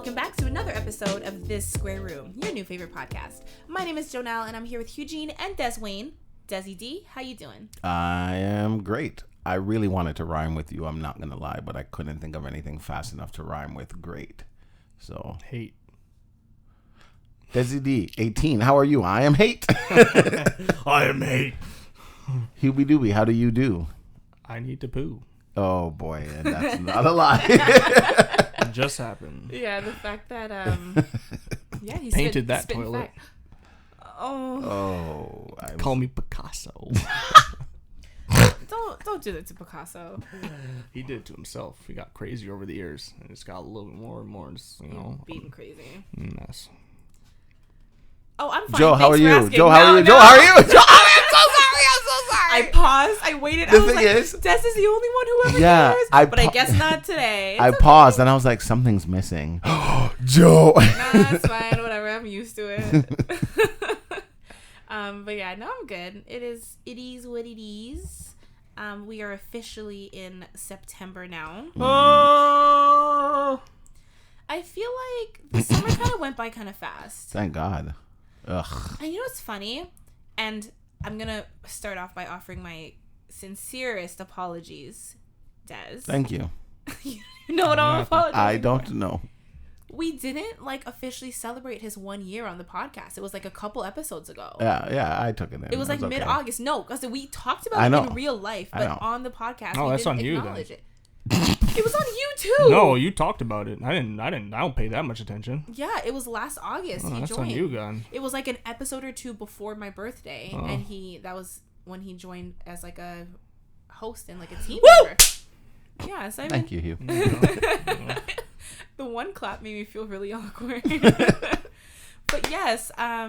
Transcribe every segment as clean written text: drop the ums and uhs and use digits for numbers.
welcome back to another episode of This Square Room, your new favorite podcast. My name is Jonel, and I'm here with Hugh-Gene and Deswayne. Desi D, how you doing? I am great. I really wanted to rhyme with you, I'm not going to lie, but I couldn't think of anything fast enough to rhyme with great. So, hate. Desi D, 18, how are you? I am hate. I am hate. Hubie Doobie, how do you do? I need to poo. Oh boy, and that's not a lie. It just happened. Yeah, the fact that, yeah, he painted that toilet. Call me Picasso. Don't do that to Picasso. He did it to himself. He got crazy over the years, and it's got a little bit more and more. Just, being crazy. Mess. Oh, I'm fine. Joe, how are you? Joe, how are you? Joe, how are you? Joe, I'm so sorry. I paused. I waited. I was like, Des is the only one who ever cares. But I guess not today. I paused and I was like, something's missing. Joe. Nah, it's fine. Whatever. I'm used to it. But yeah, no, I'm good. It is what it is. We are officially in September now. Oh. I feel like the summer kind of went by kind of fast. Thank God. Ugh. And you know what's funny? And I'm going to start off by offering my sincerest apologies, Des. Thank you. You know what I'm apologizing I don't know. We didn't officially celebrate his 1 year on the podcast. It was a couple episodes ago. Yeah, I took it in. It was okay. Mid-August. No, because we talked about it in real life, but on the podcast, we that's didn't on you acknowledge then. it. It was on you too. No, you talked about it. I don't pay that much attention. Yeah, it was last August. He that's joined. on you, gun. It was an episode or two before my birthday, and that was when he joined as a host and a team member. Yeah, so thank you, Hugh. The one clap made me feel really awkward. But yes, I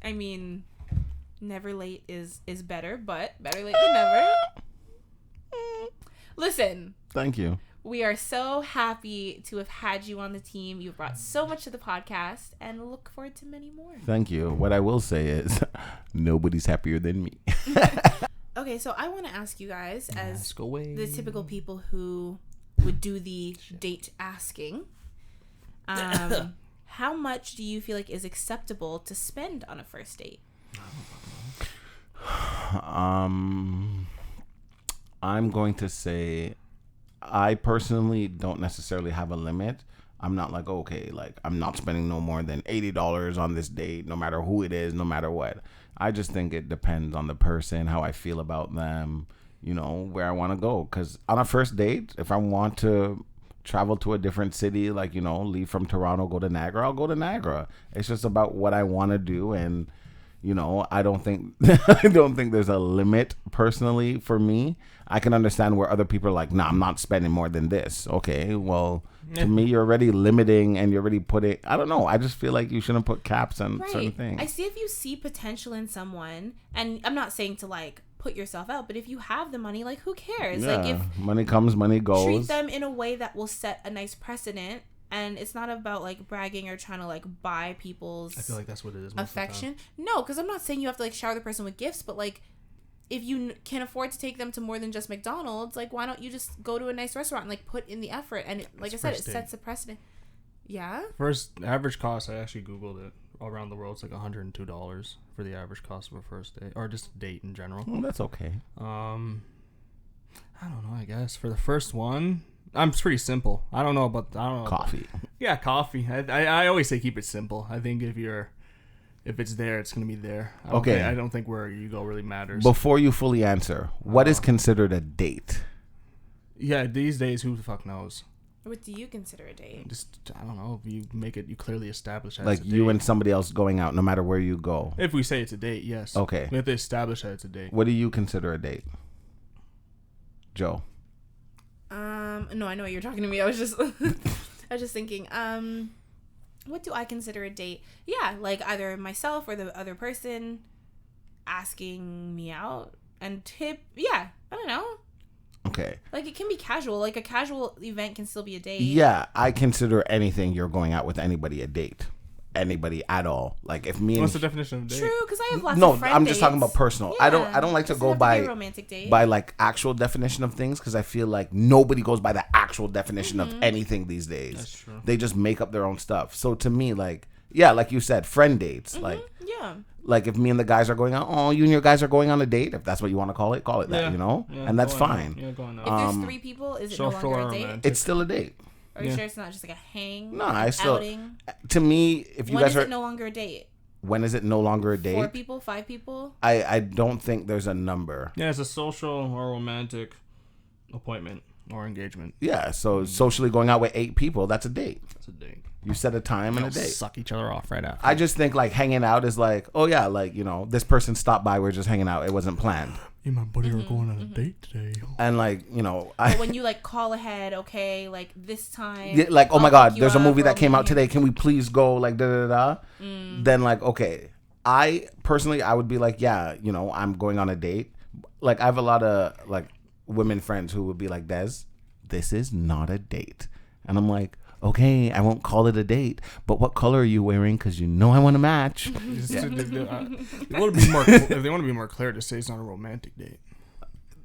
mean, never late is better, but better late than never. Listen. Thank you. We are so happy to have had you on the team. You've brought so much to the podcast and look forward to many more. Thank you. What I will say is nobody's happier than me. Okay, so I want to ask you guys, as the typical people who would do the date asking, how much do you feel like is acceptable to spend on a first date? I'm going to say I personally don't necessarily have a limit. I'm not I'm not spending no more than $80 on this date, no matter who it is, no matter what. I just think it depends on the person, how I feel about them, where I want to go. Because on a first date, if I want to travel to a different city, leave from Toronto, go to Niagara, I'll go to Niagara. It's just about what I want to do. And, I don't think there's a limit personally for me. I can understand where other people are like, nah, I'm not spending more than this. Okay, well, to me, you're already limiting and you're already putting, I don't know. I just feel like you shouldn't put caps on certain things. I see if you see potential in someone, and I'm not saying to put yourself out, but if you have the money, who cares? Yeah, if money comes, money goes. Treat them in a way that will set a nice precedent. And it's not about bragging or trying to buy people's. I feel like that's what it is. Affection. No, because I'm not saying you have to shower the person with gifts, but if you can afford to take them to more than just McDonald's, why don't you just go to a nice restaurant and put in the effort? And I said, it sets a precedent. Yeah. First average cost, I actually Googled it. Around the world, it's $102 for the average cost of a first date, or just a date in general. Well, that's okay. I don't know. I guess for the first one. I'm pretty simple. I don't know. Coffee. Yeah, coffee. I always say keep it simple. I think if it's there, it's gonna be there. I don't think where you go really matters. Before you fully answer, what is considered a date? Yeah, these days, who the fuck knows? What do you consider a date? Just, I don't know. You clearly establish as a date. You and somebody else going out, no matter where you go. If we say it's a date, yes. Okay. We have to establish that it's a date. What do you consider a date, Joe? No, I know what you're talking to me. I was just thinking, what do I consider a date? Yeah, either myself or the other person asking me out and tip. Yeah, I don't know. Okay. It can be casual. A casual event can still be a date. Yeah, I consider anything you're going out with anybody a date. anybody at all. Like if me and what's the definition of date? True, because I have lots of friend I'm just talking about personal. Yeah. I don't like to go Doesn't have to be a romantic date. by like actual definition of things, because I feel like nobody goes by the actual definition of anything these days. That's true. They just make up their own stuff. So to me, like, yeah, like you said, friend dates. Like, yeah. Like if me and the guys are going out, you and your guys are going on a date, if that's what you want to call it that, you know? Yeah, and that's fine. If there's 3 people, is it no longer a date? Romantic. It's still a date. Are you sure it's not just like a hang? No, I still outing? To me, if you when guys is are it no longer a date? when is it no longer a date? 4 people, 5 people? I don't think there's a number. Yeah, it's a social or romantic appointment or engagement. Yeah, so socially going out with 8 people, that's a date. That's a date. You set a time and a date. Suck each other off right after. I just think like hanging out is like, oh yeah, like, you know, this person stopped by, we're just hanging out. It wasn't planned. Me and my buddy are going on a date today. And like, you know, But when you like call ahead, okay, like this time. yeah, like, oh my I'll God, pick you there's a up, movie or that came we'll out be today. here. Can we please go? Like, Then like, okay. I personally, I would be like, yeah, you know, I'm going on a date. Like, I have a lot of like women friends who would be like, Des, this is not a date. And I'm like, okay, I won't call it a date, but what color are you wearing? Because you know I want to match. If they want to be more clear, to say it's not a romantic date.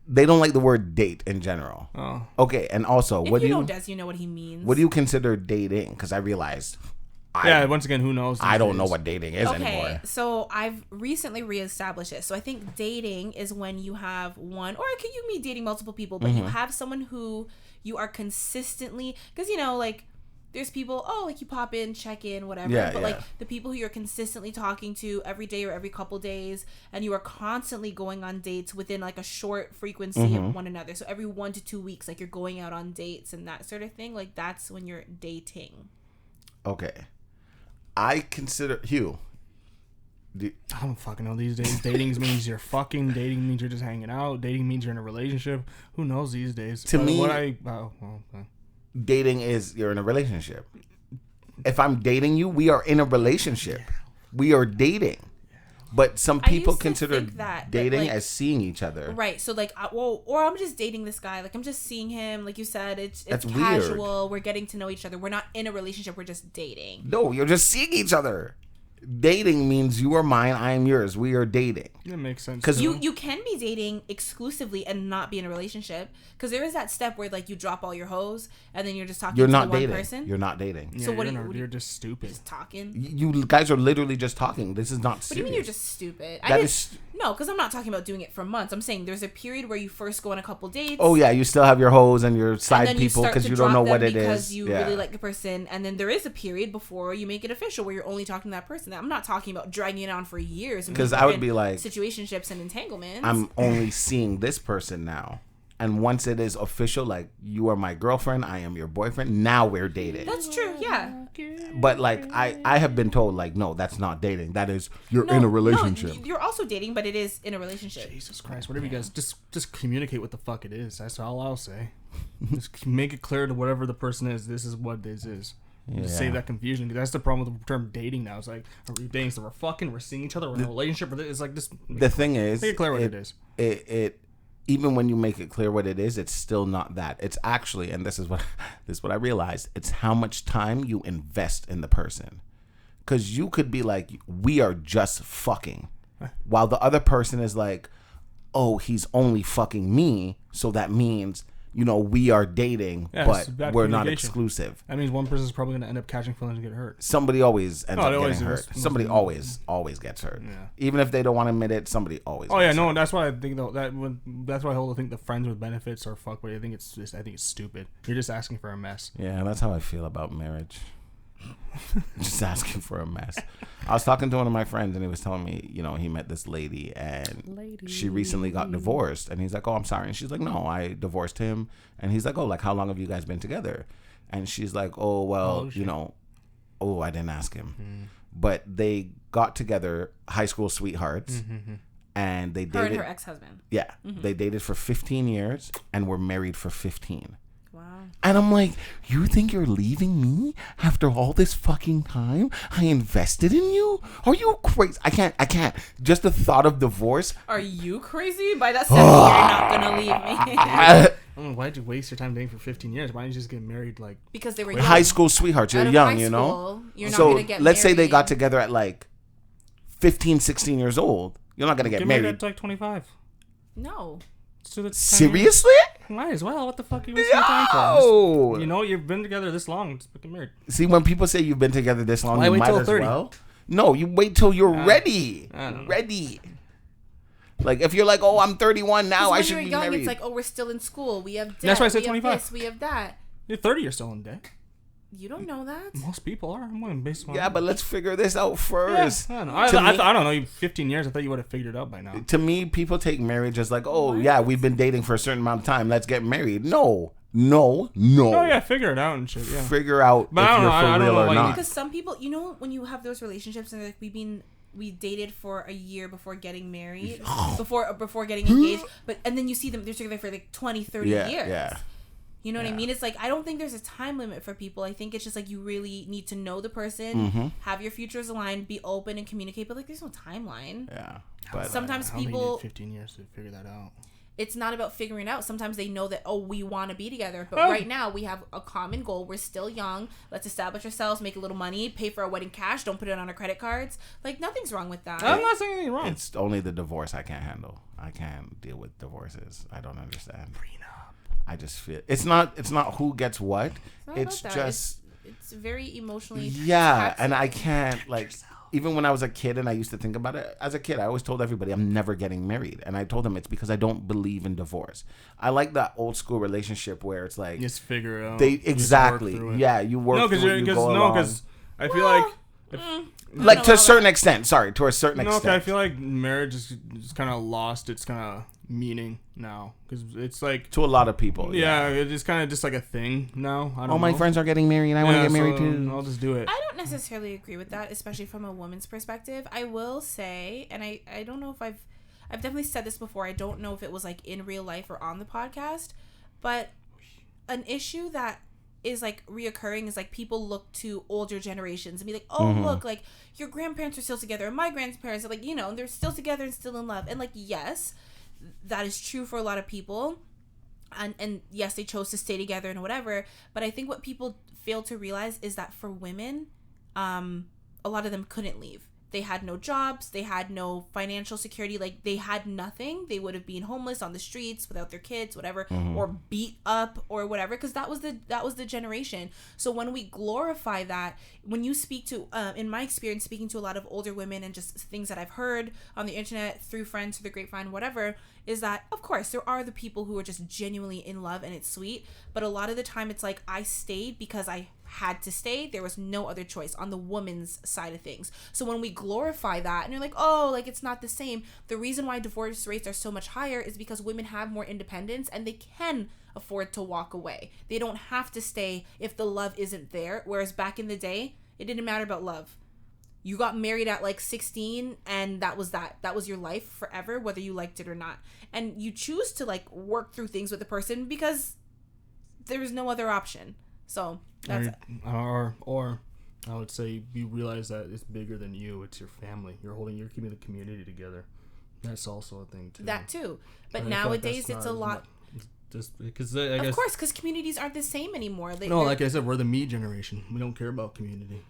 They don't like the word date in general. Oh. Okay, and also, If what do you you know Des, you know what he means. what do you consider dating? Because I realized, Once again, who knows? I don't know what dating is Okay, anymore. so I've recently reestablished it. So I think dating is when you have one, or it could you be dating multiple people, but you have someone who you are consistently, because you know, like there's people, like you pop in, check in, whatever. Yeah, but yeah. like the people who you're consistently talking to every day or every couple days, and you are constantly going on dates within like a short frequency of one another. So every 1 to 2 weeks, like you're going out on dates and that sort of thing. Like that's when you're dating. Okay. I consider Hugh. I don't fucking know these days. Dating means you're fucking. Dating means you're just hanging out. Dating means you're in a relationship. Who knows these days? To me, okay. Dating is you're in a relationship. If I'm dating you, we are in a relationship. We are dating. But some people consider dating like, as seeing each other. Right. So like, or I'm just dating this guy. Like I'm just seeing him. Like you said, it's That's casual. weird. We're getting to know each other. We're not in a relationship. We're just dating. No, you're just seeing each other. Dating means you are mine, I am yours. We are dating. That makes sense. Because you can be dating exclusively and not be in a relationship. Because there is that step where like you drop all your hoes and then you're just talking to one person. You're not dating. Yeah, so what you're just stupid. Just talking. You guys are literally just talking. This is not serious. What do you mean you're just stupid? No, because I'm not talking about doing it for months. I'm saying there's a period where you first go on a couple dates. Oh yeah, you still have your hoes and your side and people because you don't know what it is. Because you really like the person, and then there is a period before you make it official where you're only talking to that person. I'm not talking about dragging it on for years. Because I would be like situationships and entanglements. I'm only seeing this person now. And once it is official, like you are my girlfriend, I am your boyfriend. Now we're dating. That's true, yeah. But like I have been told like no, that's not dating. That is you're in a relationship. No, you're also dating, but it is in a relationship. Jesus Christ! Whatever you guys just communicate what the fuck it is. That's all I'll say. Just make it clear to whatever the person is. This is what this is. Yeah. Just save that confusion. Because that's the problem with the term dating now. It's like are we dating? So we're fucking. We're seeing each other. We're in a relationship. It's like this. The thing is, make it clear what it is. It even when you make it clear what it is, it's still not that. It's actually, and this is what I realized, it's how much time you invest in the person. Because you could be like, we are just fucking. While the other person is like, oh, he's only fucking me. So that means, you know, we are dating, but we're not exclusive. That means one person's probably going to end up catching feelings and get hurt. Somebody always ends up getting hurt. Somebody always gets hurt. Yeah. Even if they don't want to admit it, somebody always gets hurt. That's why I think though that's why I think the friends with benefits are fuck, but I think it's stupid. You're just asking for a mess. Yeah, that's how I feel about marriage. Just asking for a mess. I was talking to one of my friends and he was telling me, you know, he met this lady and she recently got divorced, and he's like, oh, I'm sorry. And she's like, no, I divorced him. And he's like, oh, like how long have you guys been together? And she's like, oh, well, you know, I didn't ask him. But they got together, high school sweethearts, and they dated. Her and her ex-husband. Yeah. They dated for 15 years and were married for 15. Wow. And I'm like, you think you're leaving me after all this fucking time? I invested in you? Are you crazy? I can't. Just the thought of divorce. Are you crazy? By that 7 you're not gonna leave me. Why'd you waste your time dating for 15 years? Why didn't you just get married like... Because they were young. High school sweethearts. You're young, you know? You're not going to get let's married. say they got together at like 15, 16 years old. You're not going to get married. Get married at like 25. No. So that's seriously? Might as well. What the fuck are you wasting your time for? You know, you've been together this long. Just get married. See, when people say you've been together this long, you wait might till as 30? Well. No, you wait till you're ready. I don't know. Ready. Like, if you're like, oh, I'm 31 now, I should be young, married. It's like, oh, we're still in school. We have debt. That's why I said we 25. Have this, we have that. You're 30, you're still in debt. You don't know that. Most people are. I'm going based on... Yeah, but let's figure this out first. Yeah, I don't know. I don't know. You 15 years. I thought you would have figured it out by now. To me, people take marriage as like, oh, yeah, we've been dating for a certain amount of time. Let's get married. No. Oh, yeah, figure it out and shit, yeah. Figure out but if I don't you're know, for I don't real know or why not. Because some people, you know, when you have those relationships and they're like, we dated for a year before getting married, before getting engaged, and then you see them, they're together for like 20, 30 years. Yeah. You know what I mean? It's like, I don't think there's a time limit for people. I think it's just like you really need to know the person, have your futures aligned, be open and communicate, but like there's no timeline. Yeah. But sometimes I don't think you people... need 15 years to figure that out. It's not about figuring it out. Sometimes they know that, oh, we want to be together. But right now, we have a common goal. We're still young. Let's establish ourselves, make a little money, pay for our wedding cash. Don't put it on our credit cards. Like, nothing's wrong with that. I'm not saying anything wrong. It's only the divorce I can't handle. I can't deal with divorces. I don't understand. Prenup. I just feel... It's not who gets what. It's just... It's very emotionally... Yeah, taxing. and I can't, like... Even when I was a kid and I used to think about it, as a kid, I always told everybody I'm never getting married. And I told them it's because I don't believe in divorce. I like that old school relationship where it's like... Just figure it out. Exactly. Yeah, you work through it, you go along. Because I feel like... Like, to a certain extent. Sorry, to a certain extent. Okay, I feel like marriage is kind of lost its kind of meaning now. Because it's like... To a lot of people. Yeah, it's kind of just like a thing now. I don't know. My friends are getting married. I want to get married too. I'll just do it. I don't necessarily agree with that, especially from a woman's perspective. I will say, and I don't know if I've definitely said this before. I don't know if it was like in real life or on the podcast, but an issue that is like reoccurring is like people look to older generations and be like, oh, look, like your grandparents are still together and my grandparents are like, you know, they're still together and still in love. And like, yes, that is true for a lot of people. And yes, they chose to stay together and whatever. But I think what people fail to realize is that for women, a lot of them couldn't leave. They had no jobs. They had no financial security. Like, they had nothing. They would have been homeless on the streets without their kids, whatever, or beat up or whatever, because that was the generation. So when we glorify that, when you speak to, in my experience, speaking to a lot of older women and just things that I've heard on the internet, through friends, through the grapevine, whatever, is that, of course, there are the people who are just genuinely in love and it's sweet, but a lot of the time it's like, I stayed because I had to stay. There was no other choice on the woman's side of things. So when we glorify that and you're like, oh, like it's not the same, the reason why divorce rates are so much higher is because women have more independence and they can afford to walk away. They don't have to stay if the love isn't there. Whereas back in the day, it didn't matter about love. You got married at like 16 and that was your life forever, whether you liked it or not. And you choose to like work through things with the person because there's no other option. So that's it. Or I would say you realize that it's bigger than you. It's your family. You're keeping the community together. That's also a thing too. That too. But nowadays it's a lot. Just because I guess, of course, because communities aren't the same anymore. Like I said, we're the me generation. We don't care about community.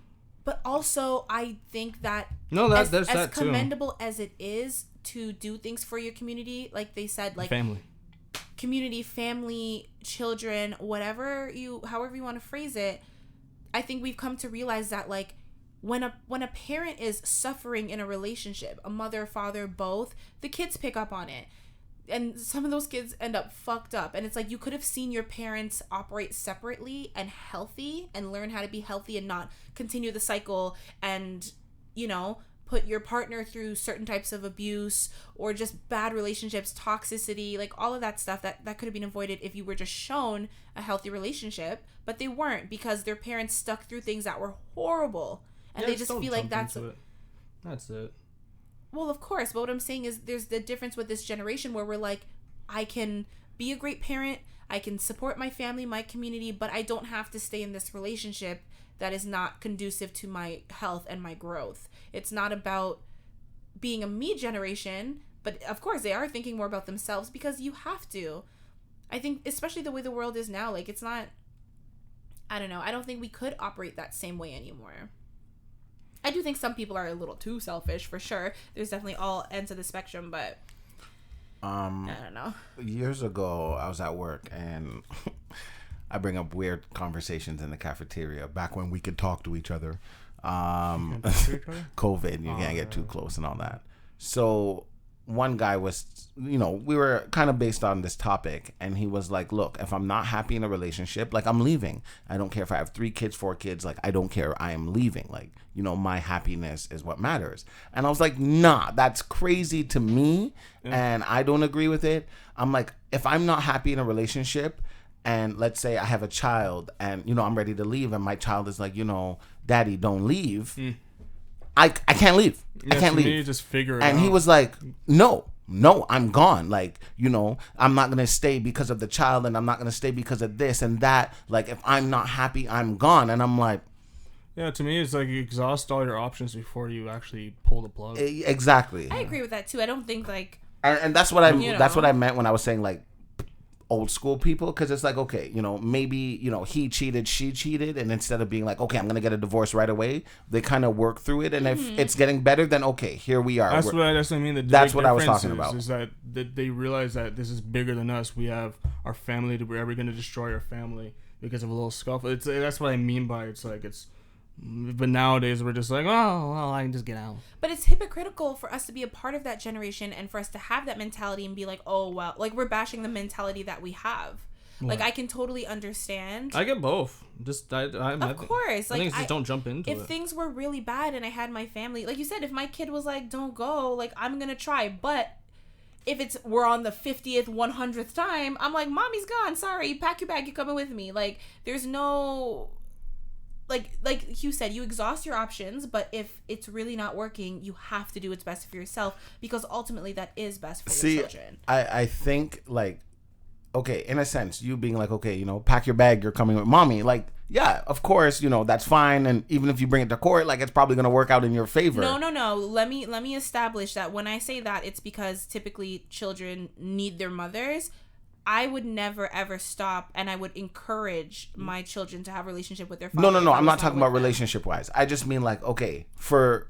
But also, I think that as commendable as it is to do things for your community, like they said, like family, children, however you want to phrase it, I think we've come to realize that like when a parent is suffering in a relationship, a mother, father, both, the kids pick up on it. And some of those kids end up fucked up. And it's like you could have seen your parents operate separately and healthy and learn how to be healthy and not continue the cycle and, you know, put your partner through certain types of abuse or just bad relationships, toxicity, like all of that stuff that could have been avoided if you were just shown a healthy relationship. But they weren't because their parents stuck through things that were horrible. And they just feel like that's it. Well, of course, but what I'm saying is there's the difference with this generation where we're like, I can be a great parent, I can support my family, my community, but I don't have to stay in this relationship that is not conducive to my health and my growth. It's not about being a me generation, but of course they are thinking more about themselves because you have to. I think, especially the way the world is now, like, it's not, I don't know. I don't think we could operate that same way anymore. I do think some people are a little too selfish, for sure. There's definitely all ends of the spectrum, but I don't know. Years ago, I was at work, and I bring up weird conversations in the cafeteria back when we could talk to each other. COVID, you can't get too close and all that. So one guy was, we were kind of based on this topic, and he was like, look, if I'm not happy in a relationship, like, I'm leaving. I don't care if I have 3 kids, 4 kids, like, I don't care. I am leaving. Like, my happiness is what matters. And I was like, nah, that's crazy to me, and I don't agree with it. I'm like, if I'm not happy in a relationship, and let's say I have a child, and, I'm ready to leave, and my child is like, Daddy, don't leave. I can't leave. I can't leave. Just figure it out. And he was like, no, I'm gone. Like, I'm not going to stay because of the child, and I'm not going to stay because of this and that. Like, if I'm not happy, I'm gone. And I'm like, yeah, to me, it's like you exhaust all your options before you actually pull the plug. Exactly. I agree with that too. I don't think like, and that's what that's what I meant when I was saying like old school people, because it's like, okay, maybe he cheated, she cheated, and instead of being like, okay, I'm gonna get a divorce right away, they kind of work through it, and if it's getting better, then okay, here we are. That's what I mean. That's what I was talking about. Is that they realize that this is bigger than us. We have our family. We're ever gonna destroy our family because of a little scuffle. That's what I mean by it's like it's. But nowadays we're just like, oh, well, I can just get out. But it's hypocritical for us to be a part of that generation and for us to have that mentality and be like, oh, well, like we're bashing the mentality that we have. What? Like, I can totally understand. I get both. Of course. I think just don't jump into it. If things were really bad and I had my family, like you said, if my kid was like, don't go, like, I'm going to try. But if we're on the 50th, 100th time, I'm like, mommy's gone. Sorry, pack your bag. You're coming with me. Like, there's no... Like Hugh said, you exhaust your options, but if it's really not working, you have to do what's best for yourself, because ultimately that is best for your children. I think, like, okay, in a sense, you being like, okay, pack your bag, you're coming with mommy. Like, yeah, of course, that's fine. And even if you bring it to court, like, it's probably going to work out in your favor. No. Let me establish that when I say that, it's because typically children need their mothers. I would never ever stop, and I would encourage my children to have a relationship with their father. No. I'm not talking about relationship wise. I just mean like, okay, for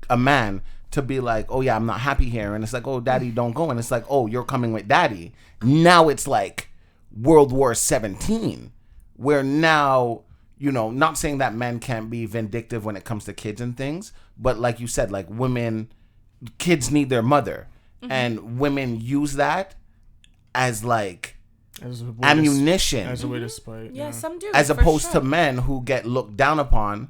a man to be like, oh yeah, I'm not happy here, and it's like, oh, daddy, don't go, and it's like, oh, you're coming with daddy. Now it's like World War 17, where now, not saying that men can't be vindictive when it comes to kids and things, but like you said, like kids need their mother, and women use that as like ammunition, as a way to spite. Yeah, some do. As opposed to men who get looked down upon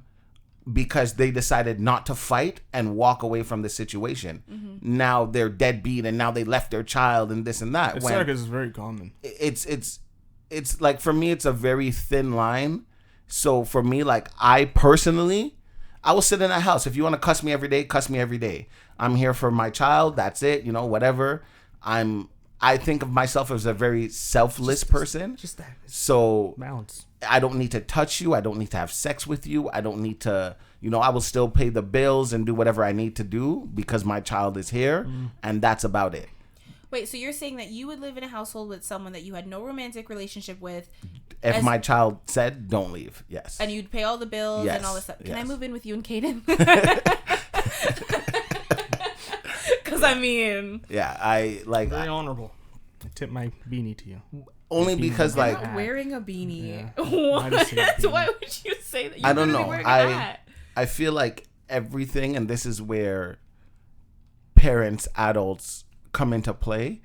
because they decided not to fight and walk away from the situation. Now they're deadbeat, and now they left their child and this and that. It's very common. It's like, for me, it's a very thin line. So for me, like, I personally, I will sit in that house. If you want to cuss me every day, cuss me every day. I'm here for my child. That's it. Whatever. I think of myself as a very selfless person. Just that. So balance. I don't need to touch you. I don't need to have sex with you. I don't need to, I will still pay the bills and do whatever I need to do because my child is here, and that's about it. Wait, so you're saying that you would live in a household with someone that you had no romantic relationship with? If my child said, don't leave, yes. And you'd pay all the bills and all this stuff. Can I move in with you and Caden? Because yeah, I like very honorable. I tip my beanie to you. Only because You're not wearing a beanie. Yeah. What? Why would you say that? I don't know. I feel like everything, and this is where parents, adults come into play.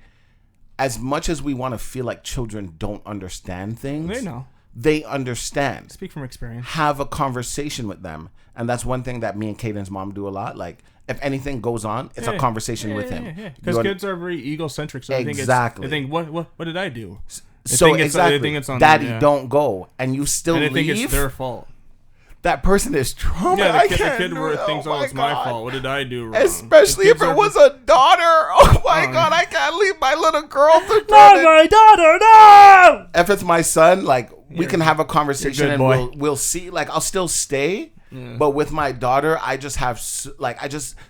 As much as we want to feel like children don't understand things, they know. They understand. Speak from experience. Have a conversation with them. And that's one thing that me and Caden's mom do a lot. Like, if anything goes on, it's a conversation with him. Because kids are very egocentric. So exactly. They think, what did I do? So exactly. They think it's on Daddy, don't go. And you still leave. They think it's their fault. That person is traumatized. Yeah, the kid thinks, oh, it's my fault. What did I do wrong? Especially if it was a daughter. Oh my God, I can't leave my little girl to not my daughter, no! If it's my son, like, we can have a conversation and we'll see. Like, I'll still stay. But with my daughter, I just have,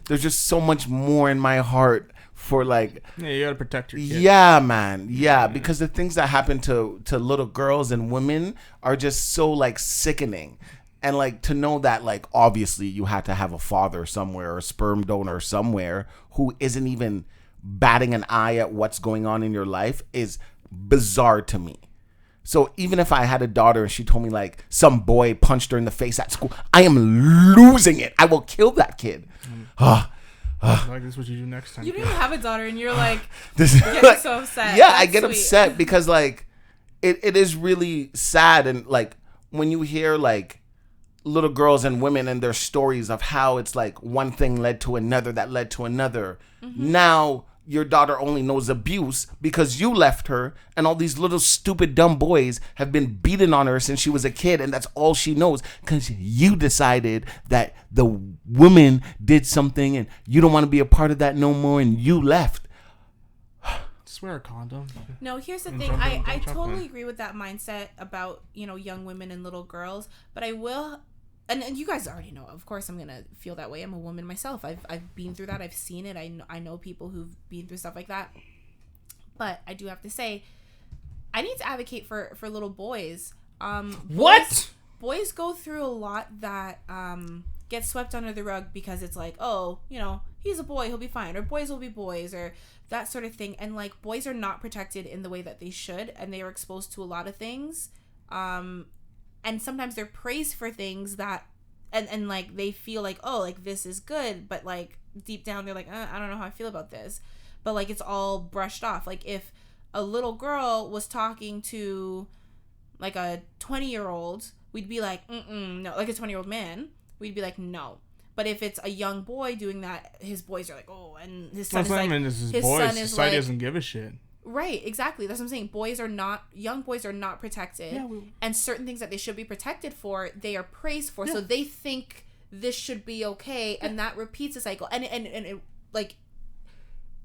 there's just so much more in my heart for like, yeah, you gotta protect your kid. Yeah, man. Yeah, because the things that happen to little girls and women are just so like sickening. And like to know that like obviously you had to have a father somewhere or a sperm donor somewhere who isn't even batting an eye at what's going on in your life is bizarre to me. So even if I had a daughter and she told me like some boy punched her in the face at school, I am losing it. I will kill that kid. Like this is what you do next time. You don't even have a daughter and you're like This getting like, so upset. Yeah, That's I get sweet. upset because like it is really sad. And like when you hear like little girls and women and their stories of how it's like one thing led to another that led to another. Now your daughter only knows abuse because you left her, and all these little stupid dumb boys have been beating on her since she was a kid, and that's all she knows because you decided that the woman did something and you don't want to be a part of that no more, and you left. Just wear a condom. No, here's the And thing. jump in, I don't jump totally in. agree with that mindset about, young women and little girls. But I will, and you guys already know, of course I'm going to feel that way. I'm a woman myself. I've been through that. I've seen it. I know people who've been through stuff like that. But I do have to say, I need to advocate for little boys. What? Boys go through a lot that gets swept under the rug because it's like, oh, he's a boy, he'll be fine, or boys will be boys, or that sort of thing. And like boys are not protected in the way that they should, and they are exposed to a lot of things. And sometimes they're praised for things that and like they feel like, oh, like this is good, but like deep down they're like, I don't know how I feel about this. But like it's all brushed off. Like if a little girl was talking to like a 20-year-old, we'd be like, no, like a 20-year-old man, we'd be like, no. But if it's a young boy doing that, his boys are like, oh, and his son is like, his boys. Society doesn't give a shit. Right, exactly. That's what I'm saying. Young boys are not protected. And certain things that they should be protected for, they are praised for. Yeah. So they think this should be okay, and that repeats the cycle. And it, like,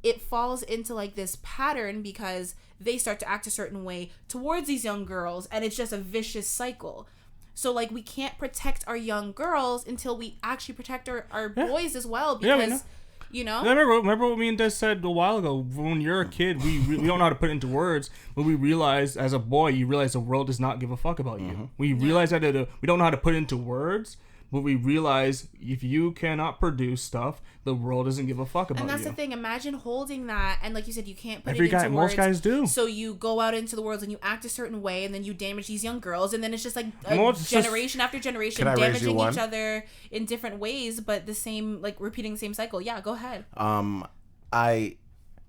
it falls into like this pattern because they start to act a certain way towards these young girls, and it's just a vicious cycle. So like we can't protect our young girls until we actually protect our boys as well, because remember what me and Des said a while ago. When you're a kid, we don't know how to put it into words, but we realize as a boy, you realize the world does not give a fuck about you. We realize that we don't know how to put it into words, but we realize if you cannot produce stuff, the world doesn't give a fuck about you. And that's the thing. Imagine holding that, and like you said, you can't put Every it into guy, words. most guys do. So you go out into the world and you act a certain way, and then you damage these young girls, and then it's just like generation after generation damaging each other in different ways, but the same, like repeating the same cycle. Yeah, go ahead.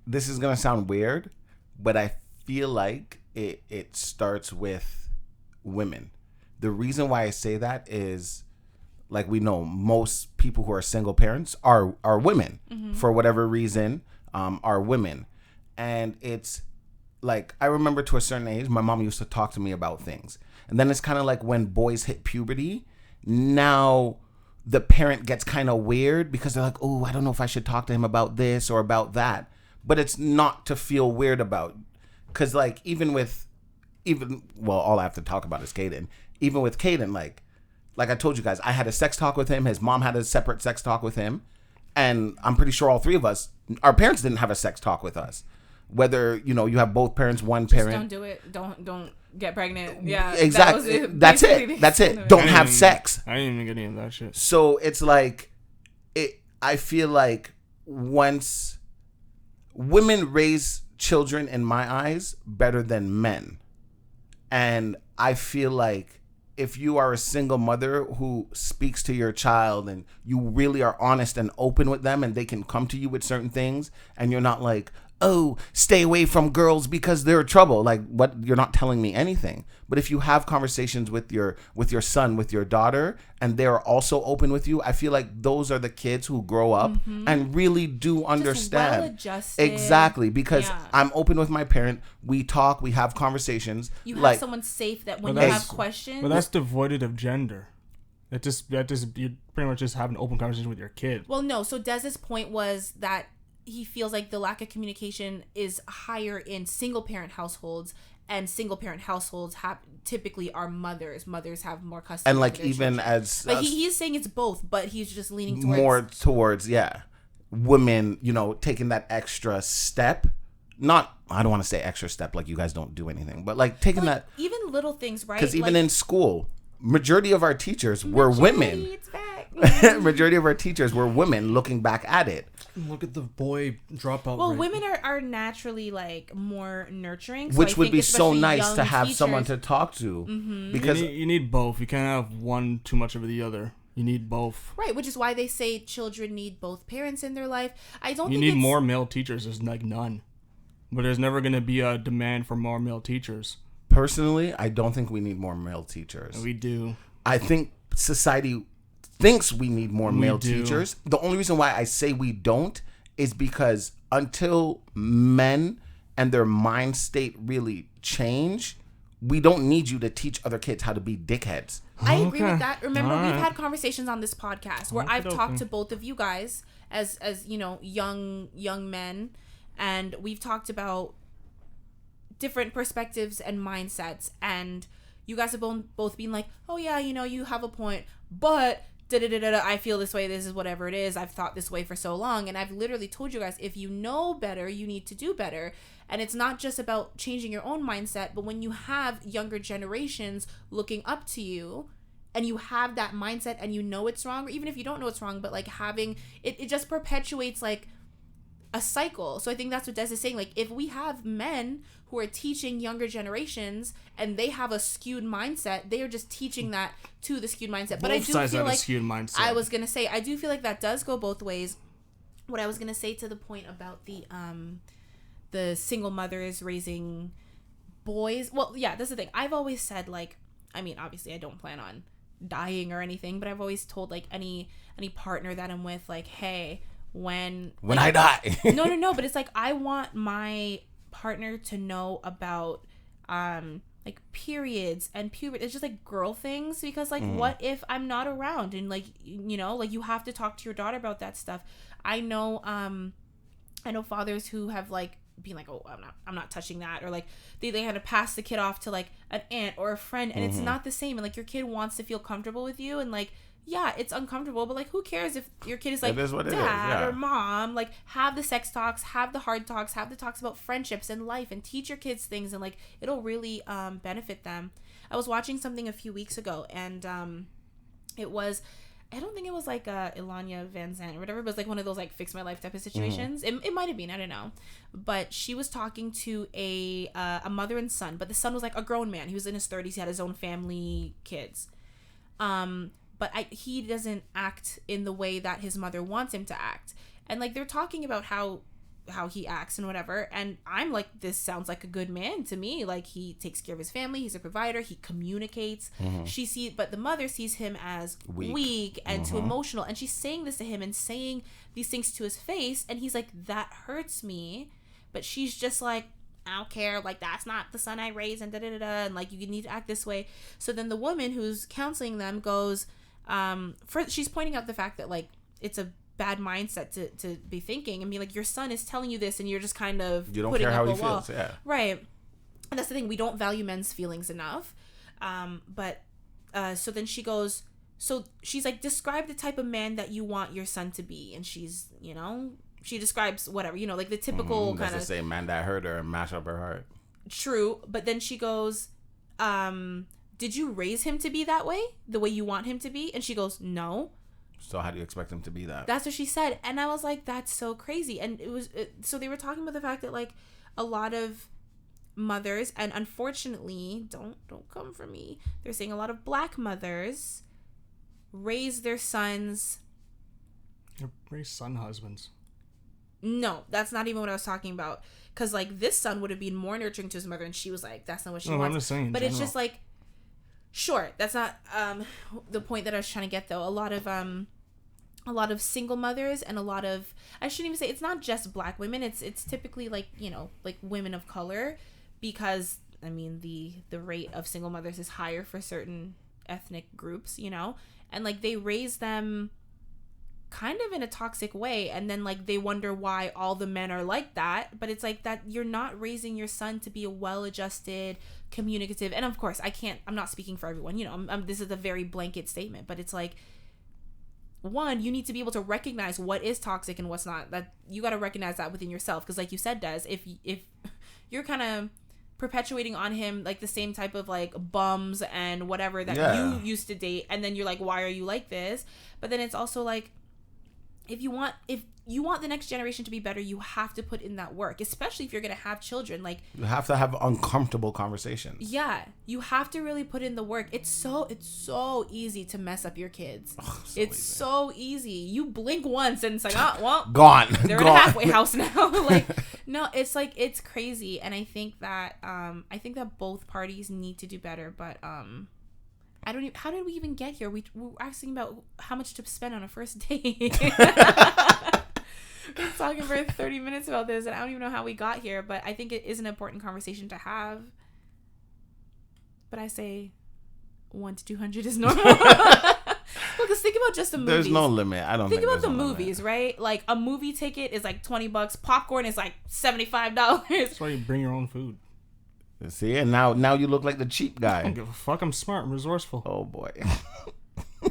This is gonna sound weird, but I feel like it starts with women. The reason why I say that is, like, we know most people who are single parents are women for whatever reason, are women. And it's like, I remember to a certain age, my mom used to talk to me about things. And then it's kind of like when boys hit puberty, now the parent gets kind of weird because they're like, oh, I don't know if I should talk to him about this or about that. But it's not to feel weird about. Because like, all I have to talk about is Caden. Even with Caden, like I told you guys, I had a sex talk with him. His mom had a separate sex talk with him. And I'm pretty sure all three of us, our parents didn't have a sex talk with us. Whether, you have both parents, one parent. Don't do it. Don't get pregnant. Yeah. Exactly. That's it. Don't have sex. I didn't even get any of that shit. So it's like, I feel like once women raise children, in my eyes, better than men. And I feel like if you are a single mother who speaks to your child and you really are honest and open with them, and they can come to you with certain things, and you're not like, oh, stay away from girls because they're trouble. Like, what? You're not telling me anything. But if you have conversations with your son, with your daughter, and they're also open with you, I feel like those are the kids who grow up and really do understand. Well-adjusted. Exactly, because I'm open with my parent. We talk, we have conversations. You have someone safe that when you have questions. But that's devoid of gender. That just you pretty much just have an open conversation with your kid. Well, no. So Des's point was that he feels like the lack of communication is higher in single parent households, and single parent households typically are mothers. Mothers have more custody. And like, even children. as like he's saying it's both, but he's just leaning towards more towards women, you know, taking that extra step. Not, I don't want to say extra step like you guys don't do anything, but like taking that. Even little things, right? Because even like, in school, majority of our teachers were women. It's back. Majority of our teachers were women looking back at it. Look at the boy dropout. Well, women are naturally like more nurturing, so which I would think be so nice young to have teachers, someone to talk to. Because you need both. You can't have one too much over the other. You need both. Right, which is why they say children need both parents in their life. I don't. You think need more male teachers. There's like none, but there's never going to be a demand for more male teachers. personally, I don't think we need more male teachers. We do. I think society thinks we need more male teachers. The only reason why I say we don't is because until men and their mind state really change, we don't need you to teach other kids how to be dickheads. I agree with that. Remember, we've had conversations on this podcast where I've talked to both of you guys as you know, young men, and we've talked about different perspectives and mindsets, and you guys have both been like, oh yeah, you know, you have a point, but I feel this way, this is whatever it is, I've thought this way for so long. And I've literally told you guys, if you know better, you need to do better. And it's not just about changing your own mindset, but when you have younger generations looking up to you and you have that mindset and you know it's wrong, or even if you don't know it's wrong, but like having it just perpetuates like a cycle. So I think that's what Des is saying. Like, if we have men who are teaching younger generations and they have a skewed mindset, they are just teaching that to the skewed mindset. But I do feel like skewed mindset. I was gonna say, I do feel like that does go both ways. What I was gonna say to the point about the single mothers raising boys. Well, yeah, that's the thing. I've always said, like, I mean, obviously I don't plan on dying or anything, but I've always told like any partner that I'm with, like, hey, when like, I die. no, but it's like, I want my partner to know about like periods and puberty. It's just like girl things, because like what if I'm not around, and like, you know, like you have to talk to your daughter about that stuff. I know fathers who have like been like, oh, I'm not touching that, or like they had to pass the kid off to like an aunt or a friend, and it's not the same, and like your kid wants to feel comfortable with you, and like, yeah, it's uncomfortable, but like, who cares if your kid is like, dad or mom, like, have the sex talks, have the hard talks, have the talks about friendships and life, and teach your kids things, and like, it'll really benefit them. I was watching something a few weeks ago, and it was, I don't think it was like Ilanya Van Zandt or whatever, but it was like one of those like fix my life type of situations. It might have been, I don't know, but she was talking to a mother and son, but the son was like a grown man. He was in his 30s. He had his own family, kids. But he doesn't act in the way that his mother wants him to act. And like, they're talking about how he acts and whatever. And I'm like, this sounds like a good man to me. Like, he takes care of his family. He's a provider. He communicates. But the mother sees him as weak and too emotional. And she's saying this to him and saying these things to his face. And he's like, that hurts me. But she's just like, I don't care, like, that's not the son I raised, and and like, you need to act this way. So then the woman who's counseling them goes, she's pointing out the fact that like, it's a bad mindset to be thinking and be like, your son is telling you this and you're just kind of you don't care how he feels, yeah, right. And that's the thing, we don't value men's feelings enough. So then she goes, so she's like, describe the type of man that you want your son to be, and she's, you know, she describes whatever, you know, like the typical kind of, say man that hurt her and mash up her heart. True. But then she goes, did you raise him to be that way, the way you want him to be? And she goes, no. So how do you expect him to be that? That's what she said. And I was like, that's so crazy. And so they were talking about the fact that like a lot of mothers, and unfortunately, don't come for me, they're saying a lot of black mothers raise their sons. Raise son husbands. No, that's not even what I was talking about. Because like, this son would have been more nurturing to his mother, and she was like, that's not what she wants. I'm just saying, but it's just like, sure, that's not the point that I was trying to get though. A lot of single mothers, and a lot of, I shouldn't even say, it's not just black women, it's typically like, you know, like women of color, because I mean the rate of single mothers is higher for certain ethnic groups, you know, and like, they raise them kind of in a toxic way, and then like, they wonder why all the men are like that. But it's like, that you're not raising your son to be a well-adjusted, communicative, and of course I'm not speaking for everyone, you know, this is a very blanket statement, but it's like, one, you need to be able to recognize what is toxic and what's not. That you got to recognize that within yourself, because like you said, Des, if you're kind of perpetuating on him like the same type of like bums and whatever that you used to date, and then you're like, why are you like this? But then it's also like, if you want the next generation to be better, you have to put in that work, especially if you're going to have children. Like, you have to have uncomfortable conversations. Yeah, you have to really put in the work. It's so easy to mess up your kids. So easy. You blink once and it's like, oh, well, gone. They're in a halfway house now. Like, no, it's like, it's crazy. And I think that both parties need to do better. But I don't even, how did we even get here? We were asking about how much to spend on a first date. We've been talking for 30 minutes about this, and I don't even know how we got here, but I think it is an important conversation to have. But I say 1 to 200 is normal. Because think about just the movies. There's no limit. I don't think about the movies, right? Like, a movie ticket is like $20. Popcorn is like $75. That's why you bring your own food. See, and now you look like the cheap guy. I don't give a fuck. I'm smart. I'm resourceful. Oh boy.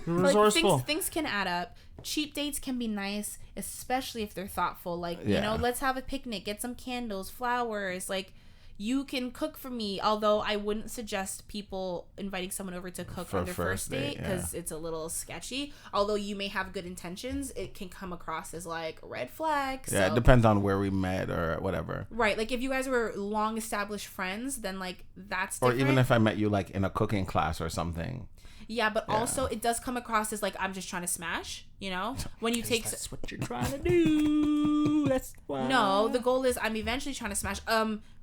You're resourceful. Like, things can add up. Cheap dates can be nice, especially if they're thoughtful. Like, you know, let's have a picnic, get some candles, flowers. Like, you can cook for me. Although I wouldn't suggest people inviting someone over to cook on their first date, because it's a little sketchy. Although you may have good intentions, it can come across as like red flags. Yeah, it depends on where we met or whatever. Right. Like, if you guys were long established friends, then like that's different. Or even if I met you like in a cooking class or something. Yeah, but also it does come across as like, I'm just trying to smash, you know? When you take... That's what you're trying to do. That's why. No, the goal is I'm eventually trying to smash.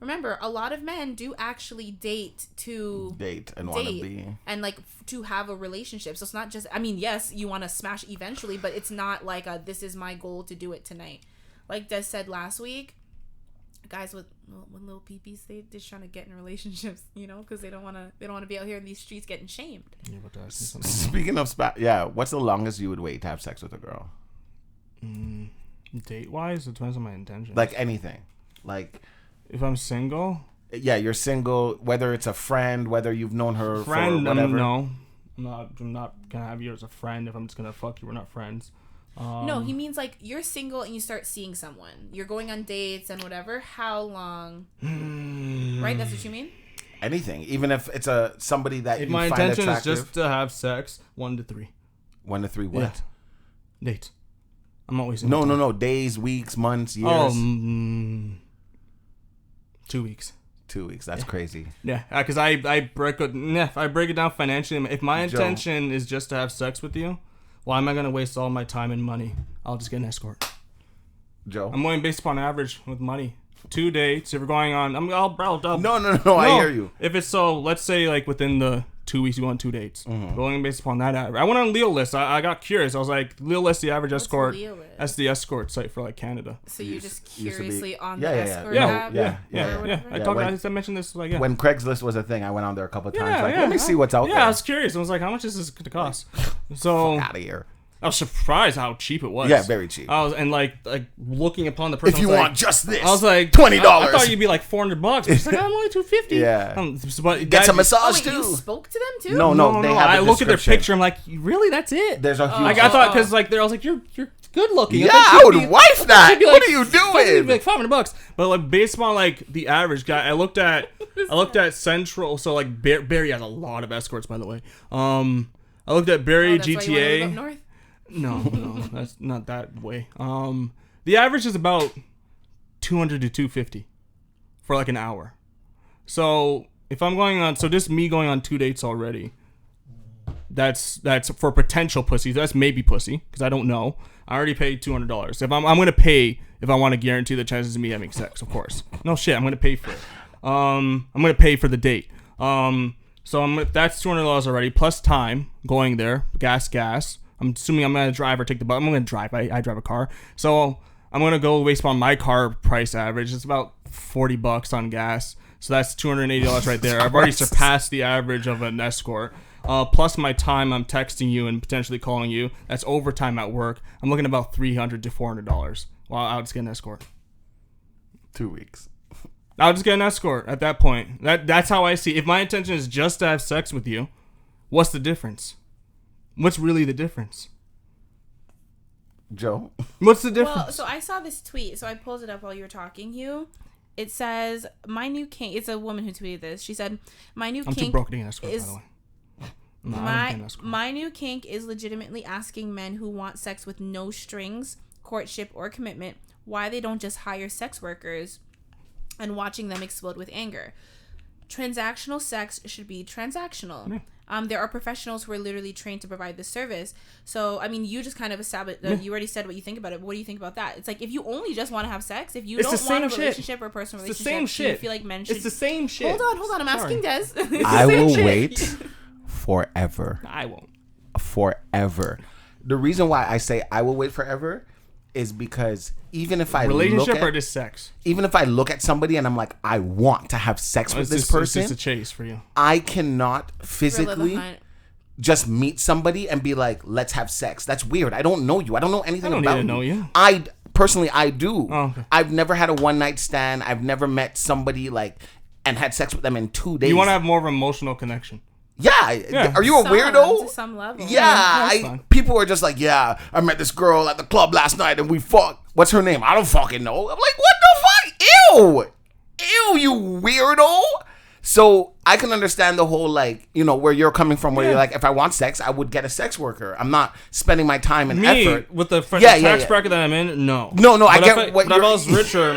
Remember, a lot of men do actually date and want to be. And like to have a relationship. So it's not just... I mean, yes, you want to smash eventually, but it's not like this is my goal to do it tonight. Like Des said last week, guys with little peepees, they just trying to get in relationships, you know, because they don't want to be out here in these streets getting shamed. Speaking of what's the longest you would wait to have sex with a girl? Date wise, it depends on my intentions. Like anything, like if I'm single. Yeah, you're single. Whether it's a friend, whether you've known her for whatever. No, I'm not gonna have you as a friend. If I'm just gonna fuck you, we're not friends. No, he means like you're single and you start seeing someone. You're going on dates and whatever. How long? Right? That's what you mean? Anything. Even if it's somebody that you find attractive. My intention is just to have sex, 1 to 3. 1 to 3 what? Yeah. Dates. I'm not wasting No. Days, weeks, months, years. Oh, 2 weeks. 2 weeks. That's crazy. Yeah, because I break it down financially. If my intention is just to have sex with you, why am I going to waste all my time and money? I'll just get an escort. Joe? I'm going based upon average with money. 2 dates. If we're going on... No, I hear you. If it's so... Let's say like within the 2 weeks you go on 2 dates. Mm-hmm. Going based upon that average. I went on Leo List. I got curious. I was like, Leo List, the average escort. That's the escort site for like Canada. So you're just curiously on the escort app? Yeah. I mentioned this. Like, when Craigslist was a thing, I went on there a couple of times. Let me see what's out there. Yeah, I was curious. I was like, how much is this going to cost? So... Fuck out of here. I was surprised how cheap it was. Yeah, very cheap. I was like looking upon the person. If you want just this, I was like $20. I thought you'd be like $400. But it's like I'm only $250. Yeah. But get some massage too. You spoke to them too? No. They have I look at their picture. I'm like, really? That's it? There's a huge. Like I thought because like I was like, you're good looking. Yeah, I would wife that. What are you doing? It'd be like $500. But like based on like the average guy, I looked at Central. So like Barry has a lot of escorts, by the way. I looked at Barry that's GTA. Why you live up north? No, that's not that way. The average is about 200 to 250 for like an hour. So if I'm going on, me going on 2 dates already. That's for potential pussy. That's maybe pussy because I don't know. I already paid $200. If I'm gonna pay if I want to guarantee the chances of me having sex, of course. No shit, I'm gonna pay for it. I'm gonna pay for the date. So that's $200 already plus time going there, gas. I'm assuming I'm going to drive or take the bus. I'm going to drive. I drive a car. So I'm going to go based on my car price average. It's about $40 on gas. So that's $280 right there. I've already surpassed the average of an escort. Plus my time I'm texting you and potentially calling you. That's overtime at work. I'm looking at about $300 to $400 while I'll just get an escort. 2 weeks. I'll just get an escort at that point. That's how I see. If my intention is just to have sex with you, what's the difference? What's really the difference? Joe. What's the difference? Well, so I saw this tweet. So I pulled it up while you were talking, Hugh. It says, my new kink. It's a woman who tweeted this. She said, my new I'm kink too broke to get escort, by is... the way. No, I don't get escort. My new kink is legitimately asking men who want sex with no strings, courtship, or commitment why they don't just hire sex workers and watching them explode with anger. Transactional sex should be transactional. Yeah. There are professionals who are literally trained to provide this service. So, I mean, you just kind of established, you already said what you think about it. But what do you think about that? It's like, if you only just want to have sex, if you don't want a relationship or a personal relationship, do you feel like men should... It's the same shit. Hold on. I'm asking Des. I will wait forever. I won't. Forever. The reason why I say I will wait forever is because even if I relationship look at, or just sex, even if I look at somebody and I'm like, I want to have sex with this person, it's just a chase for you. I cannot physically just meet somebody and be like, let's have sex. That's weird. I don't know you. I don't know anything about you. I don't need to know you. I personally, I do. Oh, okay. I've never had a one night stand. I've never met somebody like and had sex with them in 2 days. You want to have more of an emotional connection. Yeah. Are you a weirdo? To some level. Yeah. People are just like, yeah, I met this girl at the club last night and we fucked. What's her name? I don't fucking know. I'm like, what the fuck? Ew, you weirdo. So I can understand the whole, like, you know, where you're coming from, where you're like, if I want sex, I would get a sex worker. I'm not spending my time and effort. With the tax bracket that I'm in, no. No, I get what you're... But if I was richer,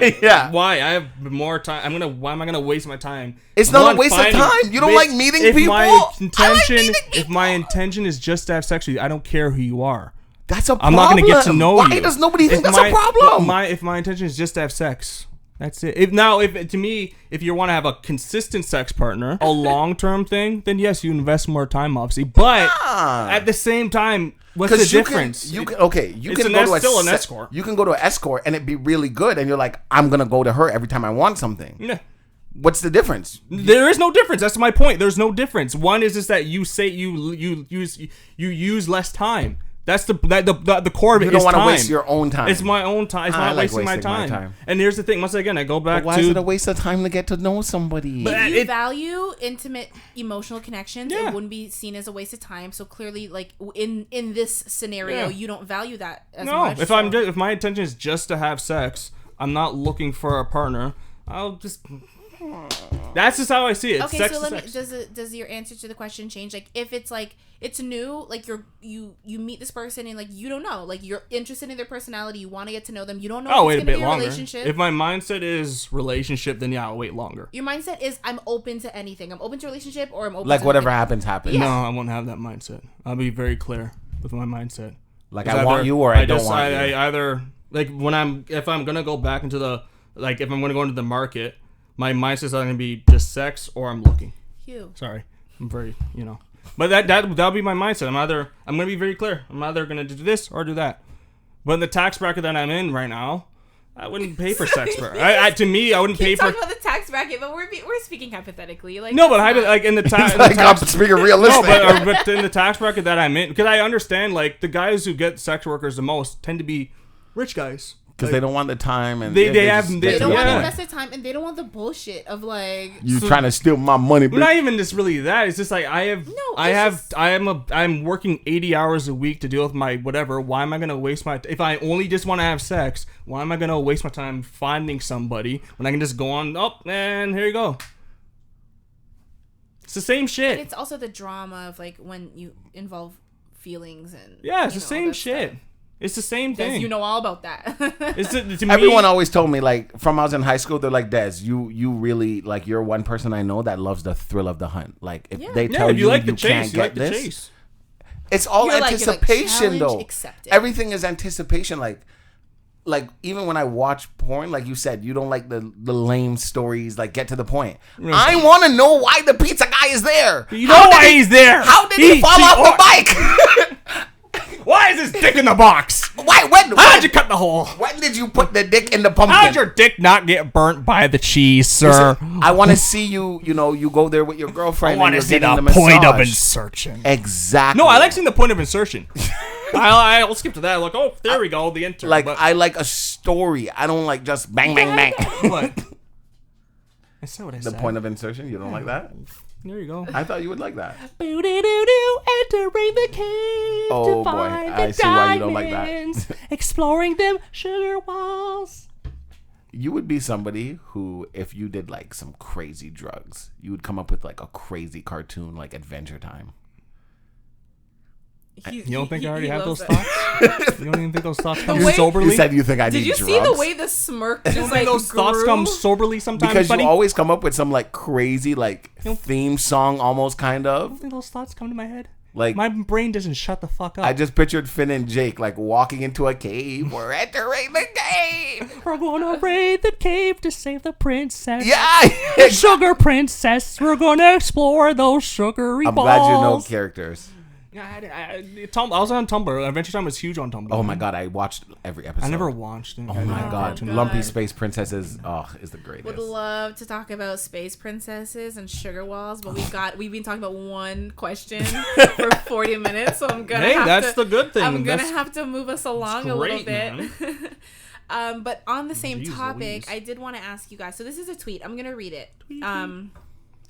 why? I have more time. Why am I going to waste my time? It's not a waste of time. You don't like meeting people? If my intention is just to have sex with you, I don't care who you are. That's a I'm problem. not going to get to know you. Why does nobody think that's a problem? If my intention is just to have sex, that's it. If you want to have a consistent sex partner, a long-term thing, then yes, you invest more time, obviously. But at the same time, what's the difference? You can go to an escort. You can go to an escort and it be really good, and you're like, I'm gonna go to her every time I want something. Yeah. What's the difference? There is no difference. That's my point. There's no difference. One is just that you say you use less time. That's the core of it. You don't want to waste your own time. It's my own time. It's not wasting my time. And here's the thing. Once again, I go back to... Why is it a waste of time to get to know somebody? If you value intimate emotional connections, it wouldn't be seen as a waste of time. So clearly, like, in this scenario, you don't value that as much. If my intention is just to have sex, I'm not looking for a partner. I'll just... That's just how I see it. Okay, sex so does your answer to the question change? Like, if it's like it's new, like you meet this person and like you don't know, like you're interested in their personality, you want to get to know them, you don't know if it's gonna be a relationship. If my mindset is relationship, then I'll wait longer. Your mindset is I'm open to anything. I'm open to relationship or I'm open like to whatever happens. Yeah. No, I won't have that mindset. I'll be very clear with my mindset. Like I want you or I don't want you. I either like if I'm gonna go back into the if I'm gonna go into the market. My mindset's either going to be just sex or I'm looking. Hugh. Sorry. I'm very, But that'll be my mindset. I'm going to be very clear. I'm either going to do this or do that. But in the tax bracket that I'm in right now, I wouldn't pay for sex. To me, I wouldn't pay for... Keep talking about the tax bracket, but we're speaking hypothetically. Like, no, but in the tax... I'm speaking realistic. No, but in the tax bracket that I'm in, because I understand, like, the guys who get sex workers the most tend to be rich guys. Because they don't want the time and they don't want to invest their time and they don't want the bullshit of like you trying to steal my money. But not even just really that. It's just like I'm working 80 hours a week to deal with my whatever. Why am I gonna waste my if I only just want to have sex? Why am I gonna waste my time finding somebody when I can just go on? Oh, and here you go. It's the same shit. But it's also the drama of like when you involve feelings and it's the same shit. Stuff. It's the same thing. You know all about that. Everyone always told me, like, from I was in high school, they're like, Des, you really, like, you're one person I know that loves the thrill of the hunt. Like, if they tell you like the chase, can't get this, chase. It's all anticipation, though. Accepted. Everything is anticipation. Like, even when I watch porn, like you said, you don't like the lame stories, like, get to the point. Mm-hmm. I want to know why the pizza guy is there. You know why he's there. How did he fall off the bike? Why is his dick in the box? How'd you cut the hole? When did you put the dick in the pumpkin? How'd your dick not get burnt by the cheese, sir? Listen, I want to see you, you go there with your girlfriend. I want to see the point of insertion. Exactly. No, I like seeing the point of insertion. I'll skip to that. Like, oh, there we go, the enter. Like, I like a story. I don't like just bang, bang, bang. What? I said what I said. The point of insertion? You don't like that? There you go. I thought you would like that. Boo-doo-doo-doo, entering the cave Oh, to boy. find I the see why you don't like that. diamonds, exploring them sugar walls. You would be somebody who, if you did like some crazy drugs, you would come up with like a crazy cartoon like Adventure Time. You don't think I already have those loves thoughts? You don't even think those thoughts come way- soberly? You said you think I need Did you drugs. see the way the smirk just Don't like think those thoughts grew? come soberly sometimes, because buddy? you always come up with some like crazy like theme song almost kind I of. don't think those thoughts come to my head. Like My brain doesn't shut the fuck up. I just pictured Finn and Jake like walking into a cave. We're entering the cave. We're gonna raid the cave to save the princess. Yeah. The sugar princess. We're gonna explore those sugary I'm balls. glad you know characters. I was on Tumblr. Adventure Time was huge on Tumblr. Oh my god, I watched every episode. I never watched it. Oh my god, God. Lumpy Space Princesses. Oh, is the greatest. Would love to talk about space princesses and sugar walls, but we've been talking about one question for 40 minutes, so I'm gonna. Hey, have that's to, the good thing. I'm gonna That's- have to move us along a little bit. But on the same Jeez topic, Louise. I did want to ask you guys. So this is a tweet. I'm gonna read it.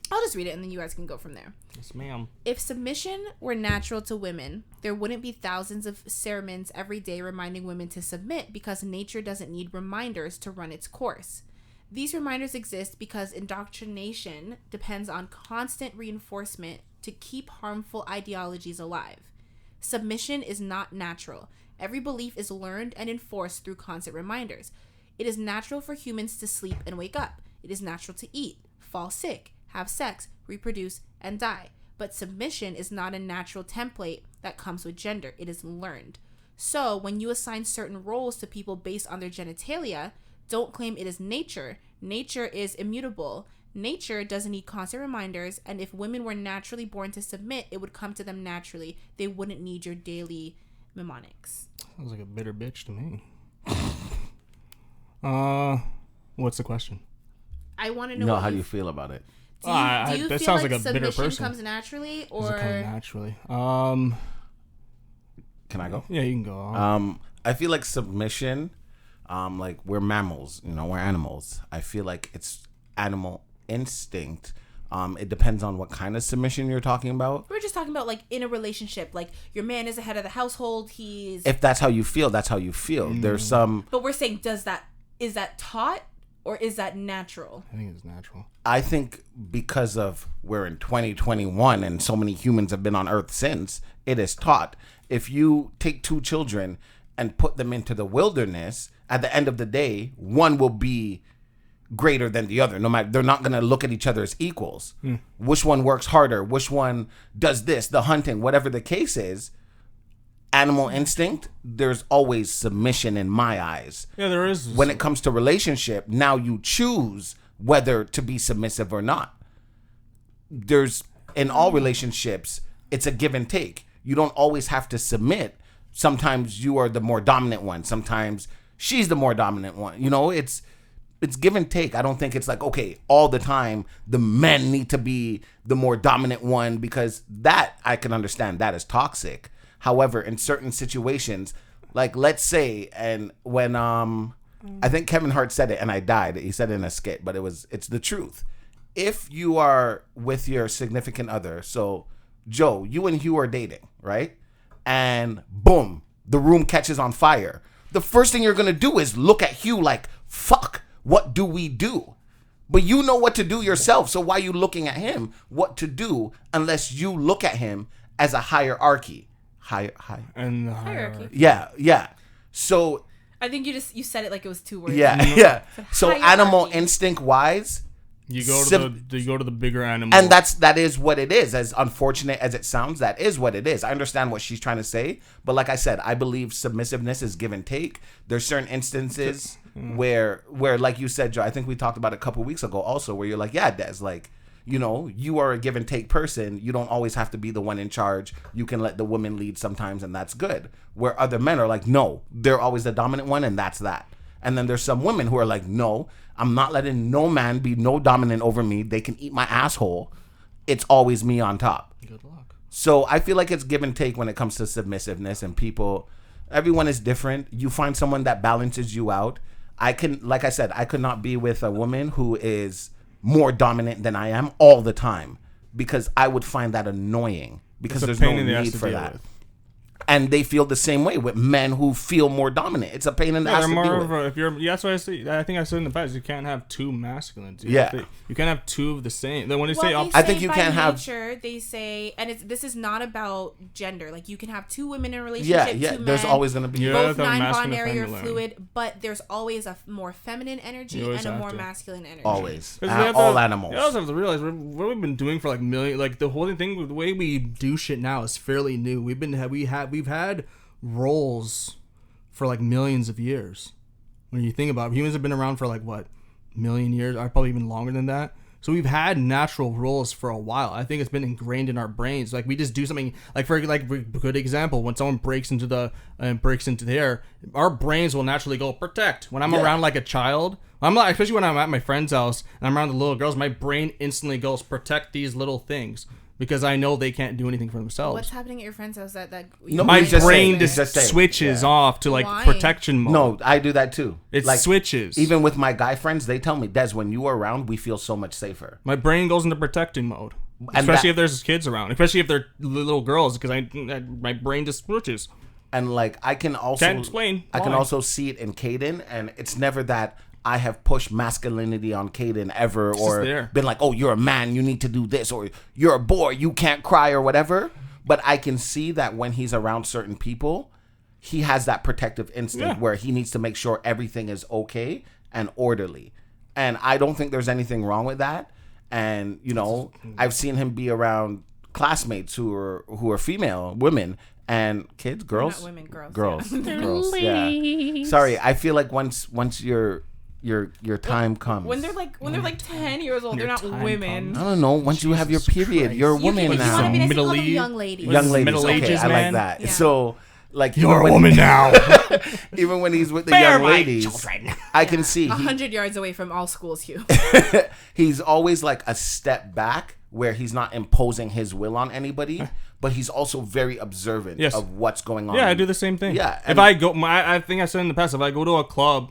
I'll just read it and then you guys can go from there. Yes, ma'am. If submission were natural to women, there wouldn't be thousands of sermons every day reminding women to submit because nature doesn't need reminders to run its course. These reminders exist because indoctrination depends on constant reinforcement to keep harmful ideologies alive. Submission is not natural. Every belief is learned and enforced through constant reminders. It is natural for humans to sleep and wake up. It is natural to eat, fall sick, have sex, reproduce, and die. But submission is not a natural template that comes with gender. It is learned. So when you assign certain roles to people based on their genitalia, don't claim it is nature. Nature is immutable. Nature doesn't need constant reminders, and if women were naturally born to submit, it would come to them naturally. They wouldn't need your daily mnemonics. Sounds like a bitter bitch to me. What's the question? I want to know, No, how do you feel about it? Do you, do you that feel sounds like like a bitter submission person. comes naturally, Does it come or naturally? Can I go? Yeah, you can go. I feel like submission, like we're mammals, we're animals. I feel like it's animal instinct. It depends on what kind of submission you're talking about. we're just talking about like in a relationship, like your man is the head of the household. If that's how you feel, that's how you feel. There's some. But we're saying, is that taught or is that natural? I think it's natural. I think because of we're in 2021 and so many humans have been on Earth since, it is taught. If you take two children and put them into the wilderness, at the end of the day, one will be greater than the other. No matter, they're not going to look at each other as equals. Which one works harder? Which one does this? The hunting, whatever the case is. Animal instinct, there's always submission in my eyes. Yeah, there is. When it comes to relationship, now you choose whether to be submissive or not. There's, in all relationships, it's a give and take. You don't always have to submit. Sometimes you are the more dominant one. Sometimes she's the more dominant one. It's give and take. I don't think it's like, okay, all the time the men need to be the more dominant one, because that I can understand. That is toxic. However, in certain situations, like let's say, and when I think Kevin Hart said it and I died. He said it in a skit, but it's the truth. If you are with your significant other, so Joe, you and Hugh are dating, right? And boom, the room catches on fire. The first thing you're going to do is look at Hugh like, fuck, what do we do? But you know what to do yourself. So why are you looking at him what to do unless you look at him as a hierarchy? And the Hierarchy. Yeah. So I think you said it like it was two words. yeah. So Hierarchy. animal instinct wise, You go to the bigger animal, and that is what it is. As unfortunate as it sounds, that is what it is. I understand what she's trying to say, but like I said, I believe submissiveness is give and take. There's certain instances where like you said, Joe, I think we talked about it a couple weeks ago also, where you're like, yeah, Des, like, you are a give and take person. You don't always have to be the one in charge. You can let the woman lead sometimes, and that's good. Where other men are like, no, they're always the dominant one, and that's that. And then there's some women who are like, no, I'm not letting no man be no dominant over me. They can eat my asshole. It's always me on top. good luck. So I feel like it's give and take when it comes to submissiveness, and people, everyone is different. You find someone that balances you out. Like I said, I could not be with a woman who is more dominant than I am all the time, because I would find that annoying because It's a there's no pain in the ass need to for deal that. with. And they feel the same way with men who feel more dominant. It's a pain in the ass to deal with. If you're, that's why I think I said in the past, you can't have two masculines. Yeah. You can't have two of the same. Then when they say, I think you can't have. They say, and this is not about gender. Like you can have two women in a relationship. Yeah. Two There's men, always gonna be both non-binary or fluid, but there's always a more feminine energy and a more masculine energy. Always. All animals. You also have to realize what we've been doing for like million. Like the whole thing, the way we do shit now is fairly new. We've had roles for like millions of years. When you think about it, humans have been around for like what, million years, or probably even longer than that. So we've had natural roles for a while. I think it's been ingrained in our brains. Like we just do something. Like for a good example, when someone breaks into the air, our brains will naturally go protect. When I'm around like a child, especially when I'm at my friend's house and I'm around the little girls, my brain instantly goes protect these little things. Because I know they can't do anything for themselves. What's happening at your friend's house? My brain just switches off to like protection mode. No, I do that too. It like, switches. Even with my guy friends, they tell me, Des, when you are around, we feel so much safer. My brain goes into protecting mode. Especially if there's kids around. Especially if they're little girls. Because my brain just switches. And like I can also Can't explain I can why. also see it in Caden, and it's never that I have pushed masculinity on Caden ever, or been like, oh, you're a man, you need to do this, or you're a boy, you can't cry, or whatever. But I can see that when he's around certain people, he has that protective instinct where he needs to make sure everything is okay and orderly. And I don't think there's anything wrong with that. And, you know, I've seen him be around classmates who are female, women, and kids, girls. Not women, girls. Girls. Yeah. Girls. Yeah. Sorry, I feel like once your time comes. When they're like 10 years old, they're not women. Comes. I don't know. Once you have your period, you're a woman now. Middle age, young ladies. Young ladies. Middle Okay, ages, I man. like that. Yeah. So, like, you're a woman now. Even when he's with the young ladies, I can see 100 yards away from all schools, Hugh. He's always like a step back where he's not imposing his will on anybody, but he's also very observant of what's going on. Yeah, I do the same thing. Yeah. If I go, I think I said in the past, if I go to a club,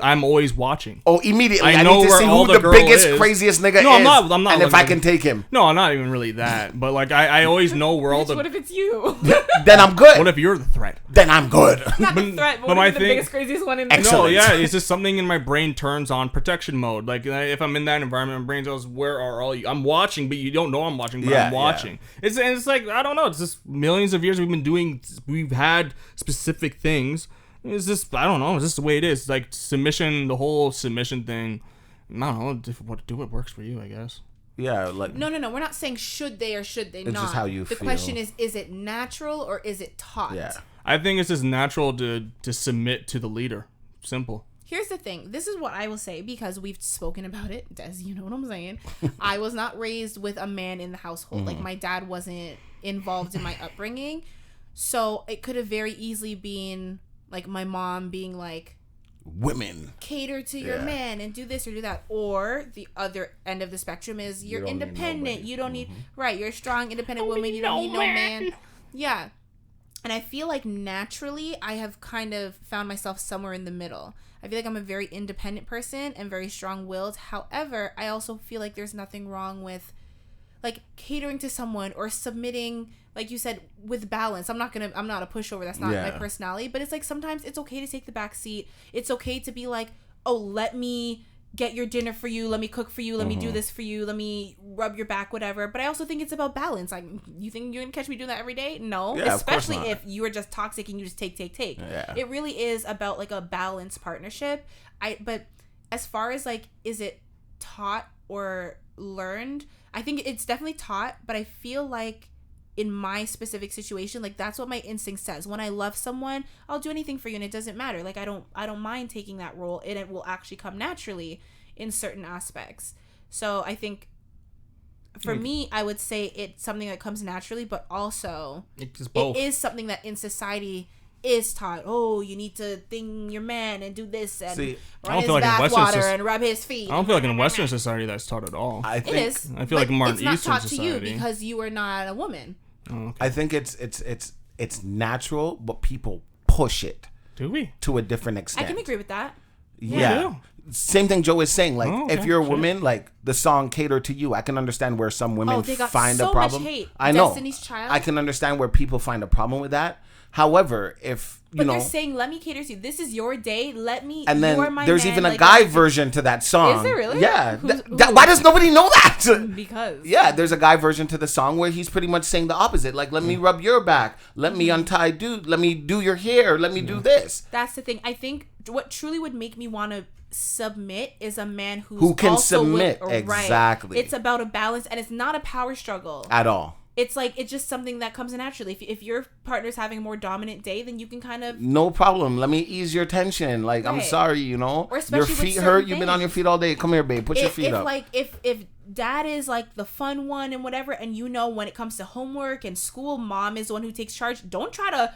I'm always watching. Oh, immediately. I know need to where see all who the the biggest, is. craziest nigga No, is. I'm not. And if I can take him. No, I'm not even really that. But like, I always know where all the. What if it's you? Then I'm good. What if you're the threat? Then I'm good. Not the threat, but what if the biggest, craziest one in the Excellent. No, yeah, it's just something in my brain turns on protection mode. Like if I'm in that environment, my brain goes, "Where are all you?" I'm watching, but you don't know I'm watching. But I'm watching. Yeah. It's like I don't know. It's just millions of years we've had specific things. It's just I don't know. It's just the way it is. Like submission, the whole submission thing. I don't know. What works for you, I guess. Yeah, like No. We're not saying should they or should they not. It's just how you feel. The question is it natural or is it taught? Yeah. I think it's just natural to submit to the leader. Simple. Here's the thing. This is what I will say because we've spoken about it. Des, you know what I'm saying. I was not raised with a man in the household. Like my dad wasn't involved in my upbringing. So it could have very easily been like my mom being like, women cater to your man and do this or do that. Or the other end of the spectrum is you're independent. You don't need, right, you're a strong, independent woman. You don't need no man. Yeah. And I feel like naturally I have kind of found myself somewhere in the middle. I feel like I'm a very independent person and very strong-willed. However, I also feel like there's nothing wrong with like catering to someone or submitting, like you said, with balance. I'm not a pushover. That's not my personality. But it's like sometimes it's okay to take the back seat. It's okay to be like, oh, let me get your dinner for you. Let me cook for you. Let me do this for you. Let me rub your back, whatever. But I also think it's about balance. Like, you think you're going to catch me doing that every day? No. Yeah, especially if you are just toxic and you just take. Yeah. It really is about like a balanced partnership. But as far as like, is it taught or learned? I think it's definitely taught, but I feel like in my specific situation, like that's what my instinct says. When I love someone, I'll do anything for you and it doesn't matter. Like I don't mind taking that role and it will actually come naturally in certain aspects. So I think for me, I would say it's something that comes naturally, but also it is something that in society is taught. Oh, you need to thing your man and do this and run his bath water and rub his feet. I don't feel like in Western society that's taught at all. I think, it is. I feel like more in Eastern society. It's not taught to you because you are not a woman. Oh, okay. I think it's natural, but people push it. Do we? To a different extent. I can agree with that. Yeah. same thing Joe is saying. Like, Oh, okay. if you're a woman, like the song "Cater to You," I can understand where some women they got find so a problem. much hate. I know. Destiny's Child. I can understand where people find a problem with that. However, if you know, they're saying, "Let me cater to you. This is your day. Let me." and then you are my there's man. even a like, guy version to that song. Is there really? Yeah. Who's- Why does nobody know that? Because Yeah, there's a guy version to the song where he's pretty much saying the opposite. Like, let me rub your back. Let me untie let me do your hair. Let me do this. that's the thing. I think what truly would make me want to submit is a man Who can also submit. right. Exactly. It's about a balance, and it's not a power struggle At all. It's like it's just something that comes naturally. If your partner's having a more dominant day, then you can kind of no problem. Let me ease your tension. Like, I'm Right. sorry, you know. Or especially Your with feet certain hurt. You've been on your things. feet all day. Come here, babe. Put your feet up. Like if dad is like the fun one and whatever, and you know when it comes to homework and school, mom is the one who takes charge. Don't try to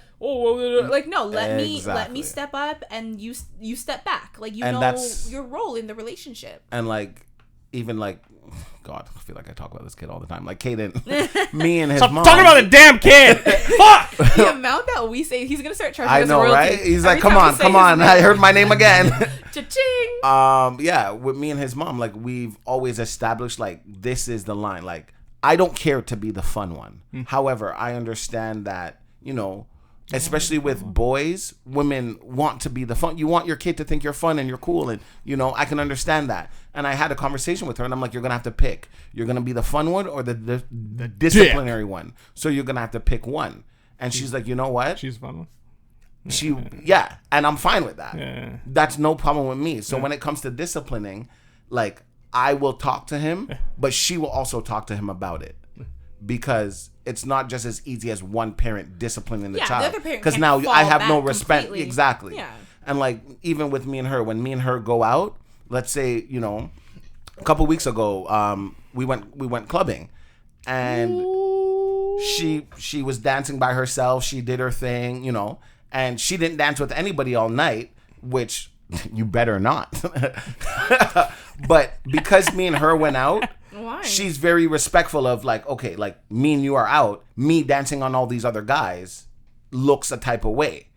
like no. Let me Exactly. step up and you step back. Like you And know that's- your role in the relationship. And like, even like, God, I feel like I talk about this kid all the time. Like, Caden, me and his Stop mom. talking about the damn kid. Fuck. The amount that we say he's gonna start charging I us know, royalties right? He's like, every come time we on, say come his on. name. I heard my name again. Cha-ching. Yeah, with me and his mom, like, we've always established, like, this is the line. Like, I don't care to be the fun one. However, I understand that, you know, especially with boys, women want to be the fun. You want your kid to think you're fun and you're cool. And, you know, I can understand that. And I had a conversation with her and I'm like, you're going to have to pick. You're going to be the fun one or the disciplinary one. So you're going to have to pick one. And she's like, you know what? She's fun. Yeah. And I'm fine with that. Yeah. That's no problem with me. So when it comes to disciplining, like, I will talk to him, but she will also talk to him about it. Because it's not just as easy as one parent disciplining the Yeah, child. the other parent Because can't now fall I have no back respect. completely. Exactly. Yeah. And like, even with me and her, when me and her go out, let's say, you know, a couple weeks ago, we went clubbing, and she was dancing by herself. She did her thing, you know, and she didn't dance with anybody all night, which you better not. But because me and her went out, Why? she's very respectful of like, okay, like me and you are out, me dancing on all these other guys looks a type of way.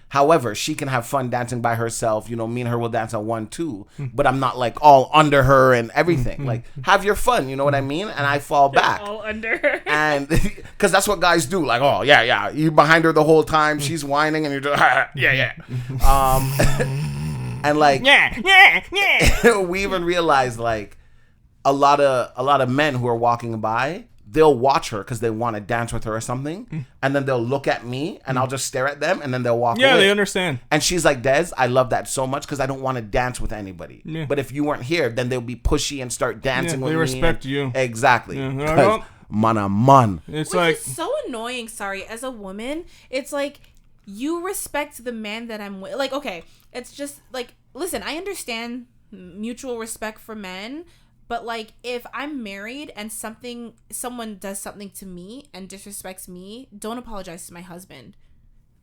However, she can have fun dancing by herself. You know, me and her will dance on 1-2, but I'm not like all under her and everything. Like, have your fun. You know what I mean? And I fall back. all under her. And because that's what guys do. Like, oh, yeah. You behind her the whole time. She's whining and you're just, yeah. And like, we even realized like a lot of men who are walking by, they'll watch her because they want to dance with her or something, and then they'll look at me and I'll just stare at them and then they'll walk away. Yeah, they understand. And she's like, Des, I love that so much because I don't want to dance with anybody. Yeah. But if you weren't here, then they'll be pushy and start dancing with they me. respect you. Exactly. Yeah. Because man. It's Which like is so annoying. Sorry, as a woman, it's like you respect the man that I'm with. Like, okay, it's just like, listen, I understand mutual respect for men, but like if I'm married and someone does something to me and disrespects me, don't apologize to my husband.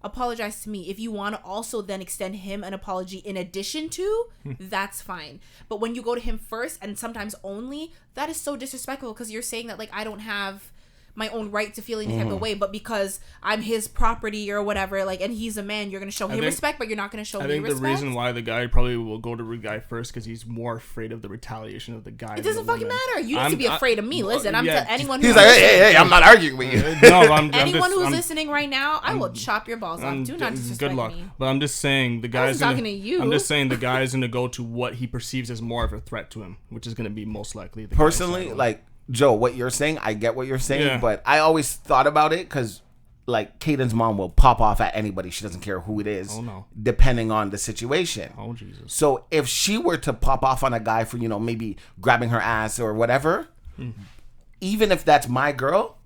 Apologize to me. If you want to also then extend him an apology in addition to, that's fine. But when you go to him first and sometimes only, that is so disrespectful because you're saying that like I don't have my own right to feel any type of way, but because I'm his property or whatever, like, and he's a man, you're gonna show him respect, but you're not gonna show me I think respect. the reason why the guy probably will go to the guy first because he's more afraid of the retaliation of the guy. It doesn't fucking matter. You need to be afraid of me. Listen, anyone He's who's like, hey, I'm not arguing with you. anyone who's listening right now, I will chop your balls off. Do not disrespect good luck. me. But I'm just saying the guy's talking to you. I'm just saying the guy's gonna go to what he perceives as more of a threat to him, which is gonna be most likely the Personally, like, Joe, what you're saying, I get what you're saying, but I always thought about it because, like, Caden's mom will pop off at anybody. She doesn't care who it is, depending on the situation. Oh, Jesus. So if she were to pop off on a guy for, you know, maybe grabbing her ass or whatever, even if that's my girl,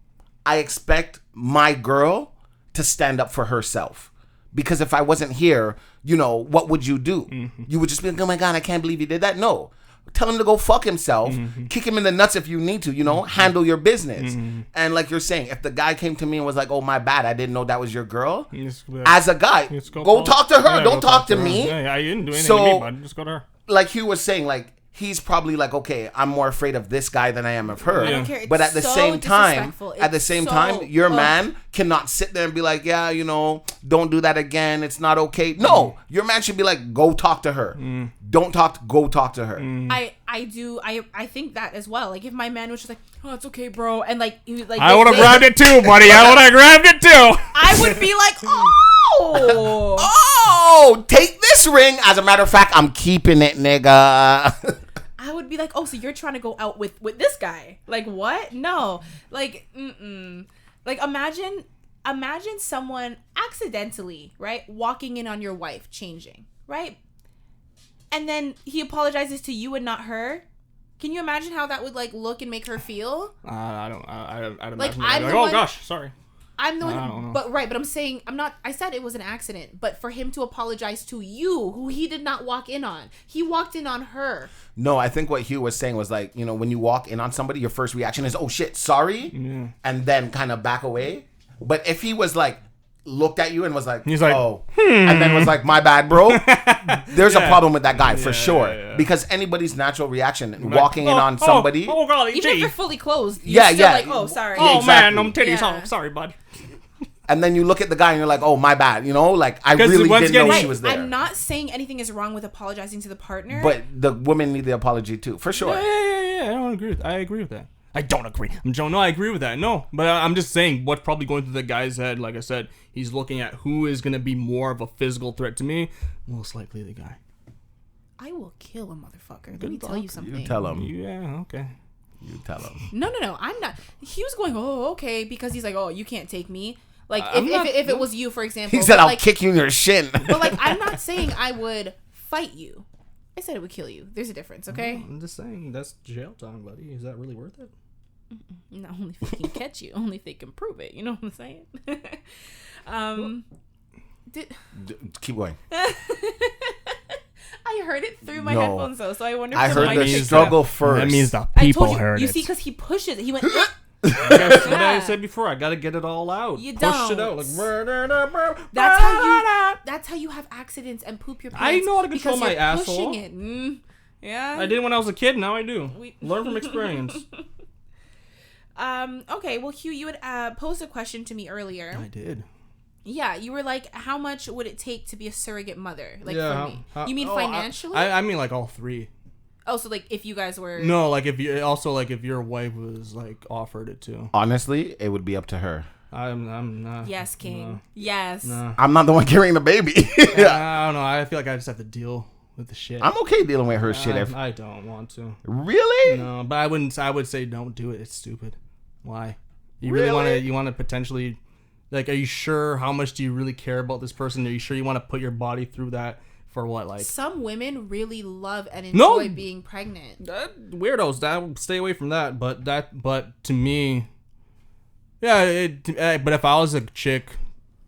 I expect my girl to stand up for herself. Because if I wasn't here, you know, what would you do? You would just be like, oh my God, I can't believe you did that. No. Tell him to go fuck himself. Kick him in the nuts if you need to, you know, handle your business. And like you're saying, if the guy came to me and was like, oh, my bad, I didn't know that was your girl. As a guy, go talk to her. Don't talk to me. Yeah, I didn't do anything So, to me, bud. Just go to her. Like Hugh was saying, like, he's probably like, okay, I'm more afraid of this guy than I am of her. I don't care. But It's at the so same time, disrespectful. your man cannot sit there and be like, yeah, you know, don't do that again. It's not okay. No, your man should be like, go talk to her. Don't talk. Go talk to her. I think that as well. Like if my man was just like, oh, it's okay, bro, and like he was like, I would have grabbed it too, buddy. I would have grabbed it too. I would be like, oh, take this ring. As a matter of fact, I'm keeping it, nigga. I would be like, oh, so you're trying to go out with this guy? Like what? No, like, like imagine someone accidentally, right, walking in on your wife changing, right, and then he apologizes to you and not her. Can you imagine how that would like look and make her feel? I don't Like, imagine. I'm Like, the oh one- gosh, sorry. I'm the I don't one, know. but I'm saying I said it was an accident, but for him to apologize to you, who he did not walk in on, he walked in on her. No, I think what Hugh was saying was like, you know, when you walk in on somebody, your first reaction is, oh shit, sorry, and then kind of back away. But if he was like, looked at you and was like, he's like, oh, and then was like, my bad, bro. There's a problem with that guy for sure. yeah. Because anybody's natural reaction, walking in on somebody. Oh, golly, Even if gee. they're fully closed, Yeah, you're still yeah. like, oh, sorry. Oh Exactly. man, titties. Yeah. Oh, sorry, bud. And then you look at the guy and you're like, oh, my bad. You know, like, I 'Cause really once didn't know again, she was there. I'm not saying anything is wrong with apologizing to the partner. But the women need the apology too, for sure. Yeah. I agree with that. I don't agree. No, I agree with that. No, but I'm just saying what's probably going through the guy's head. Like I said, he's looking at who is going to be more of a physical threat to me. Most likely the guy. I will kill a motherfucker. Let me tell you something. You tell him. Yeah, okay. You tell him. No. I'm not. He was going, oh, okay, because he's like, oh, you can't take me. Like, I'm not- if it was you, for example. He said, but, I'll like, kick you in your shin. But, like, I'm not saying I would fight you. I said it would kill you. There's a difference, okay? I'm just saying, that's jail time, buddy. Is that really worth it? Not only if they can catch you, only if they can prove it. You know what I'm saying? Keep going. I heard it through my No. headphones, though, so I wonder if I heard mic the picked struggle up. first. That means the I people told you. heard You it. see, because he pushes it. He went, That's what I said before. I gotta get it all out. You Push it don't. out. Like, that's how you have accidents and poop your pants. I know how to control because my you're asshole. pushing it. Yeah. I did when I was a kid. Now I do. We- Learn from experience. Okay. Well, Hugh, you had posed a question to me earlier. I did. Yeah, you were like, how much would it take to be a surrogate mother? Like Yeah, for me. how- You mean oh, financially? I mean like all three. Oh, so like if you guys were No, like if you also like if your wife was like offered it too. Honestly, it would be up to her. I'm not. Yes, King. Yes. No. I'm not the one carrying the baby. I don't know. I feel like I just have to deal with the shit. I'm okay dealing with her shit. If I don't want to. really, No, but I wouldn't. I would say don't do it. It's stupid. Why? You really want to? You want to potentially, like, are you sure? How much do you really care about this person? Are you sure you want to put your body through that for what? Like Some women really love and No. enjoy being pregnant. weirdos. That stay away from that. But to me, yeah. But if I was a chick,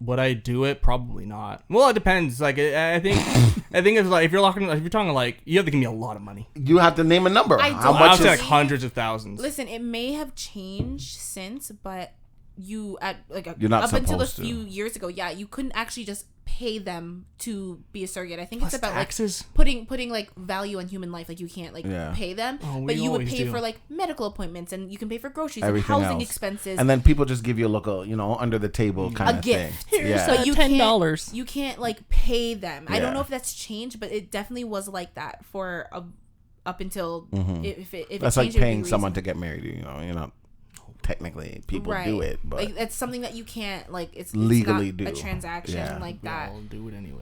would I do it? Probably not. Well, it depends. Like I think it's like if you're talking like you have to give me a lot of money. you have to name a number. I How don't- I much would say is? like hundreds of thousands. Listen, it may have changed since, but you You're not up until a supposed to. few years ago, yeah, you couldn't actually just pay them to be a surrogate. I think Plus it's about taxes. like putting like value on human life. Like you can't like Yeah. pay them, Oh, we but you would always pay do. for like medical appointments and you can pay for groceries Everything and housing else. expenses. And then people just give you a look, under the table kind a of gift. thing. Yeah. So you $10. You can't like pay them. I Yeah. don't know if that's changed, but it definitely was like that for up until if it That's changed, like it would be paying someone reason- to get married. You're not technically people right. do it, but like it's something that you can't like it's Legally not a do. transaction Yeah. like that. I'll do it anyway.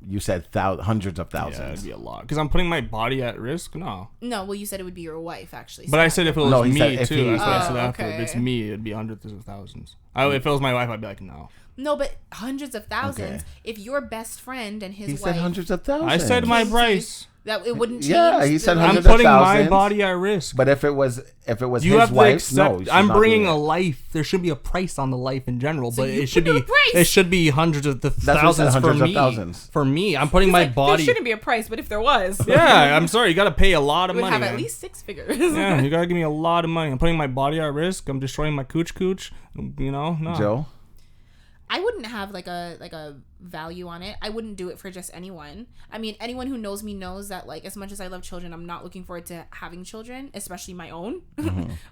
you said hundreds of Yeah, thousands. it'd be a lot because I'm putting my body at risk. No, No, well, you said it would be your wife actually. but I said if it was No, he me said if too. he- That's what I said Oh, after. If okay. it's me, it'd be hundreds of thousands. If it was my wife, I'd be like, no. no, but hundreds of thousands. Okay. If your best friend and his He wife, said hundreds of thousands. I said my came to- price. that it wouldn't change. Yeah, he said the- I'm hundreds of putting my thousands. body at risk. But if it was You his have to wife's, no, accept. she's I'm not bringing doing a it. life. There should be a price on the life in general, So but you it should put be a price. it should be hundreds of the what I said, thousands for hundreds of me. thousands. For me, I'm putting He's my like, body. There shouldn't be a price, but if there was, Yeah, I'm sorry. You got to pay a lot it of would money. have at man. least 6 figures. Yeah, you gotta give me a lot of money. I'm putting my body at risk. I'm destroying my cooch. You know, no. Joe. I wouldn't have like a value on it. I wouldn't do it for just anyone. I mean, anyone who knows me knows that like as much as I love children, I'm not looking forward to having children, especially my own,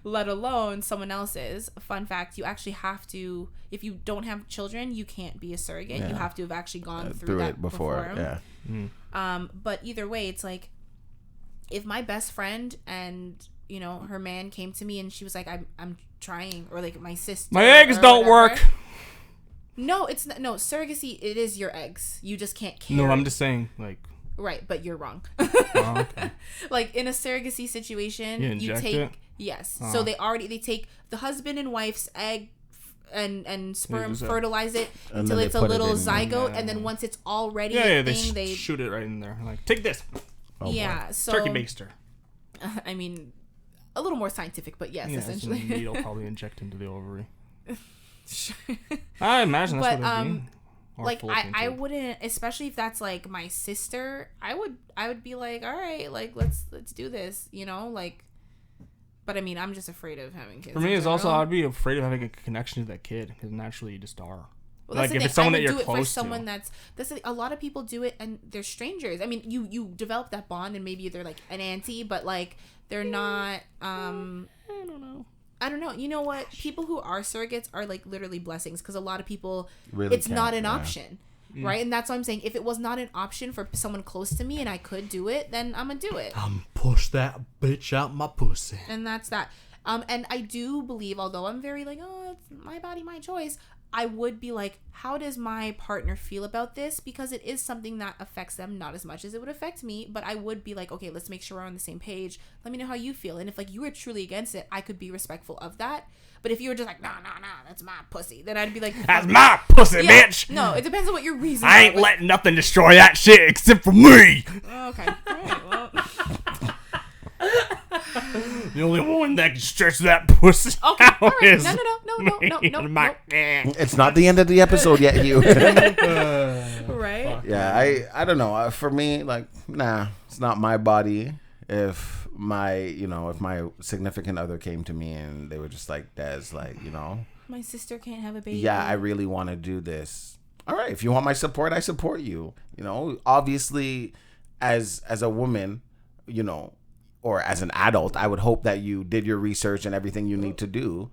let alone someone else's. Fun fact, you actually have to, if you don't have children, you can't be a surrogate. You have to have actually gone through that it before. Yeah. But either way, it's like if my best friend and you know her man came to me and she was like, I'm trying, or like my sister, my eggs don't work. No, it's not. No, surrogacy, it is your eggs. You just can't carry. No, I'm just saying, like. Right, but you're wrong. Oh, okay. Like in a surrogacy situation, you take it? Yes. So they take the husband and wife's egg and sperm, fertilize it until it's a little zygote, and then once it's all ready, they shoot it right in there. Like, take this. Oh, yeah, so turkey baster. I mean, a little more scientific, but yes, essentially. A needle probably inject into the ovary. I imagine that's what it'd be. Like I wouldn't, especially if that's like my sister. I would be like, all right, like let's do this, you know, like. But I mean, I'm just afraid of having kids. For me, it's also I'd be afraid of having a connection to that kid because naturally you just are. Well, like if it's someone that you're close to. Someone that's a lot of people do it and they're strangers. I mean, you develop that bond and maybe they're like an auntie, but like they're not. I don't know. You know what? People who are surrogates are like literally blessings because a lot of people, it's not an option, right? And that's what I'm saying. If it was not an option for someone close to me and I could do it, then I'm gonna do it. Push that bitch out my pussy. And that's that. And I do believe, although I'm very like, oh, it's my body, my choice. I would be like, how does my partner feel about this? Because it is something that affects them not as much as it would affect me. But I would be like, okay, let's make sure we're on the same page. Let me know how you feel. And if like you were truly against it, I could be respectful of that. But if you were just like, nah, that's my pussy, then I'd be like, that's my pussy, bitch. No, it depends on what your reason. I ain't letting nothing destroy that shit except for me. Okay. All right. Well. The only one that can stretch that pussy. Okay, all right. No. It's not the end of the episode yet, Hugh. Right? Yeah, I don't know. For me, like, nah, it's not my body. If my significant other came to me and they were just like, Des, like, you know, my sister can't have a baby. Yeah, I really want to do this. All right, if you want my support, I support you. You know, obviously, as a woman, you know, or as an adult, I would hope that you did your research and everything you need to do,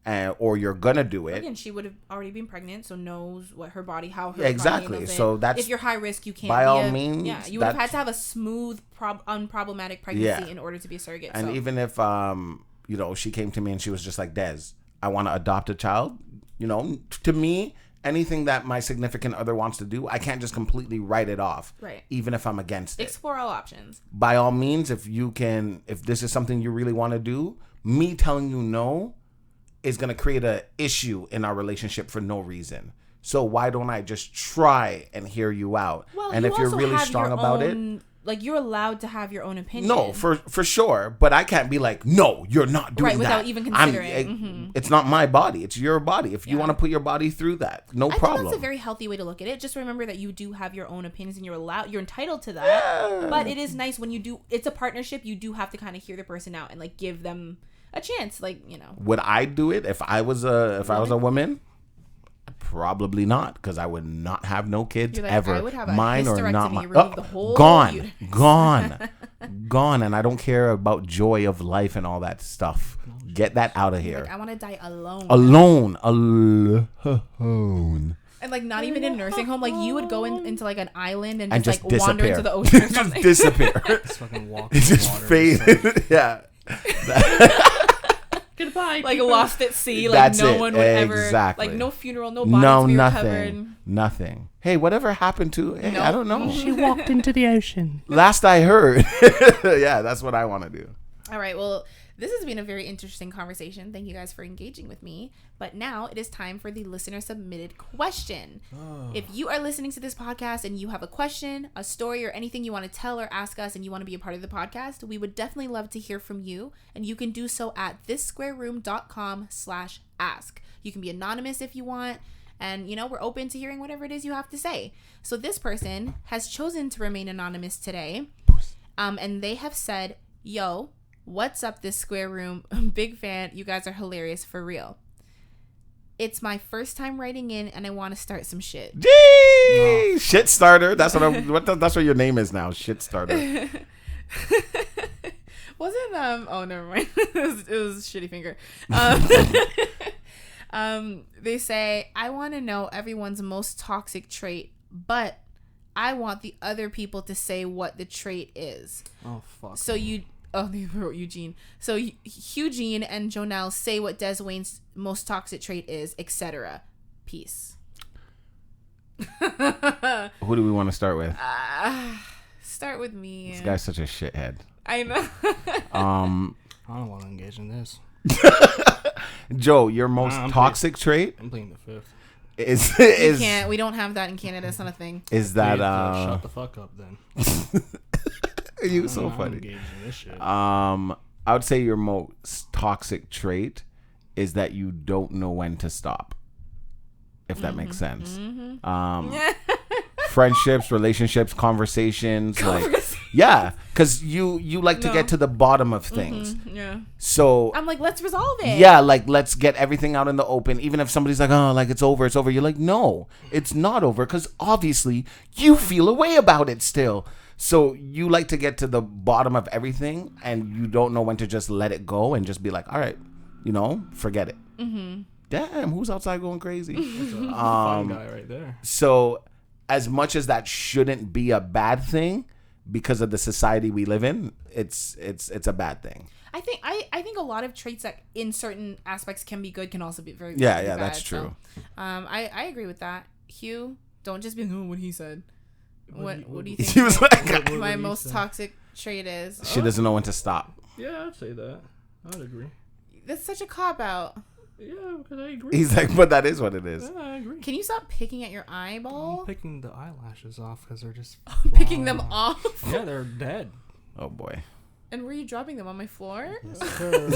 or you're gonna do it. Again, she would have already been pregnant, so knows what her body, how her exactly. body So that's if you're high risk, you can't. By all means, yeah, you would have had to have a smooth, unproblematic pregnancy in order to be a surrogate. And even if you know, she came to me and she was just like, Des, I want to adopt a child. You know, to me, anything that my significant other wants to do, I can't just completely write it off. Right. Even if I'm against it. Explore all options. By all means, if this is something you really want to do, me telling you no is going to create a issue in our relationship for no reason. So why don't I just try and hear you out? Well, and if you're really strong about it, like, you're allowed to have your own opinion. No, for sure. But I can't be like, no, you're not doing that. Right, without even considering. It's not my body. It's your body. If you want to put your body through that, no problem. I think that's a very healthy way to look at it. Just remember that you do have your own opinions and you're entitled to that. Yeah. But it is nice when you do. It's a partnership. You do have to kind of hear the person out and like give them a chance. Like, you know. Would I do it if I was a woman? Probably not, because I would not have no kids ever. I would have mine or not mine. Gone, and I don't care about joy of life and all that stuff. Get that out of here. Like, I want to die alone. Alone. And like not even in a nursing home. Like you would go into like an island and just like disappear. Wander into the ocean or something. Just disappear. Just fucking walk. It's just faded. Yeah. Goodbye. Like lost at sea. Like no one would ever. Like no funeral, no bodies to be recovered. Nothing. Hey, whatever happened to? Hey, I don't know. She walked into the ocean. Last I heard. Yeah, that's what I want to do. All right. Well, this has been a very interesting conversation. Thank you guys for engaging with me. But now it is time for the listener submitted question. If you are listening to this podcast and you have a question, a story, or anything you want to tell or ask us and you want to be a part of the podcast, we would definitely love to hear from you. And you can do so at thissquareroom.com/ask. You can be anonymous if you want. And, you know, we're open to hearing whatever it is you have to say. So this person has chosen to remain anonymous today. And they have said, yo, what's up, this square room? Big fan. You guys are hilarious for real. It's my first time writing in, and I want to start some shit. Gee! Shit starter. That's that's what your name is now. Shit starter. Wasn't oh, never mind. it was Shitty Finger. They say, I want to know everyone's most toxic trait, but I want the other people to say what the trait is. Oh, fuck. So they wrote Eugene. So Hugh-Gene and Jonel say what Deswayne's most toxic trait is, etc. Peace. Who do we want to start with? Start with me. This guy's such a shithead. I know. I don't want to engage in this. Joe, your most toxic trait? I'm pleading the fifth. We don't have that in Canada. It's not a thing. Is that shut the fuck up then? You so funny. Engaged in this shit. I would say your most toxic trait is that you don't know when to stop. If that makes sense. Friendships, relationships, conversations, yeah, because you like to get to the bottom of things. Yeah. So I'm like, let's resolve it. Yeah, like let's get everything out in the open. Even if somebody's like, oh, like it's over. You're like, no, it's not over, because obviously you feel a way about it still. So you like to get to the bottom of everything, and you don't know when to just let it go and just be like, all right, forget it. Damn, who's outside going crazy? That's a fun guy right there. So as much as that shouldn't be a bad thing, because of the society we live in, it's a bad thing. I think a lot of traits that in certain aspects can be good can also be very yeah bad, that's true. So, I agree with that. Hugh, don't just be what he said. What do you think? He was like, my most toxic trait is she doesn't know when to stop. Yeah, I'd say that. I'd agree. That's such a cop out. Yeah, because I agree. He's like, but that is what it is. Yeah, I agree. Can you stop picking at your eyeball? I'm picking the eyelashes off because they're just picking them off. Yeah, they're dead. Oh boy. And were you dropping them on my floor? Yes, sir.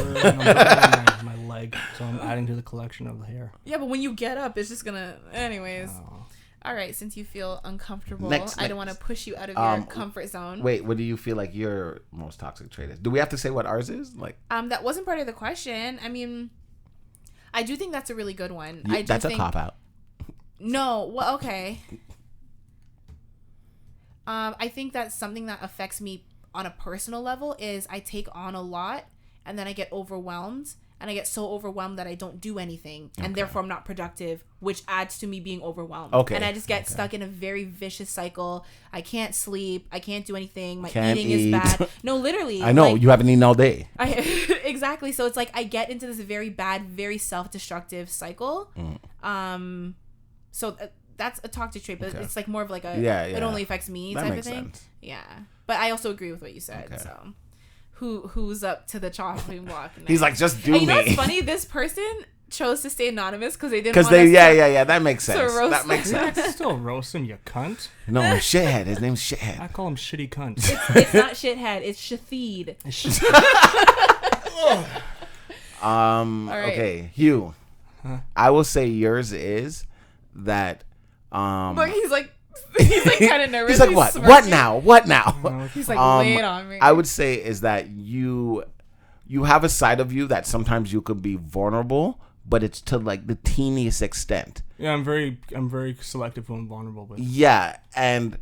my leg, so I'm adding to the collection of the hair. Yeah, but when you get up, it's just gonna. Anyways. All right, since you feel uncomfortable, I don't want to push you out of your comfort zone. Wait, what do you feel like your most toxic trait is? Do we have to say what ours is? Like, that wasn't part of the question. I mean, I do think that's a really good one. That's a cop out. No, well, okay. I think that's something that affects me on a personal level is I take on a lot and then I get overwhelmed. And I get so overwhelmed that I don't do anything. And therefore I'm not productive, which adds to me being overwhelmed. Okay. And I just get stuck in a very vicious cycle. I can't sleep. I can't do anything. My eating is bad. No, literally. I know. You haven't eaten all day. Exactly. So it's like I get into this very bad, very self-destructive cycle. So that's a toxic trait. But it's like more of like a, it only affects me type of thing. Sense. Yeah. But I also agree with what you said. Okay. So. Who's up to the chopping block? He's like, just do me. You know what's funny? This person chose to stay anonymous because they didn't. Because that makes sense. That makes sense. Still roast him, you cunt. No, shithead. His name's shithead. I call him shitty cunt. It's not shithead. It's shatheed. Okay, Hugh. Huh? I will say yours is that. But he's like kind of nervous. He's like, what? Smirking. What now? What now? He's like, lay it on me. I would say is that you have a side of you that sometimes you could be vulnerable, but it's to like the teeniest extent. Yeah, I'm very selective when I'm vulnerable. But yeah, and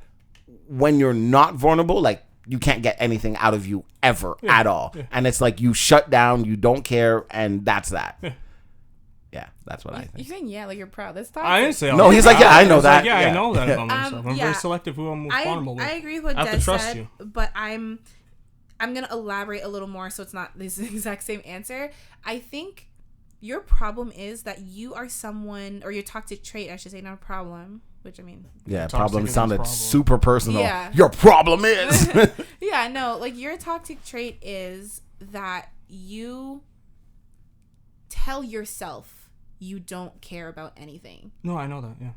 when you're not vulnerable, like you can't get anything out of you ever at all, and it's like you shut down, you don't care, and that's that. Yeah, that's what I think. You're saying like you're proud. That's toxic. I didn't say. No, he's like, yeah, I know that. I know that about myself. I'm very selective who I'm vulnerable with. I agree with what Des said, but I'm gonna elaborate a little more so it's not this exact same answer. I think your problem is that you are someone, or your toxic trait, I should say, not a problem. Which I mean, yeah, problem sounded super personal. Yeah. Your problem is. Yeah, no, like your toxic trait is that you tell yourself you don't care about anything. No, I know that, yeah.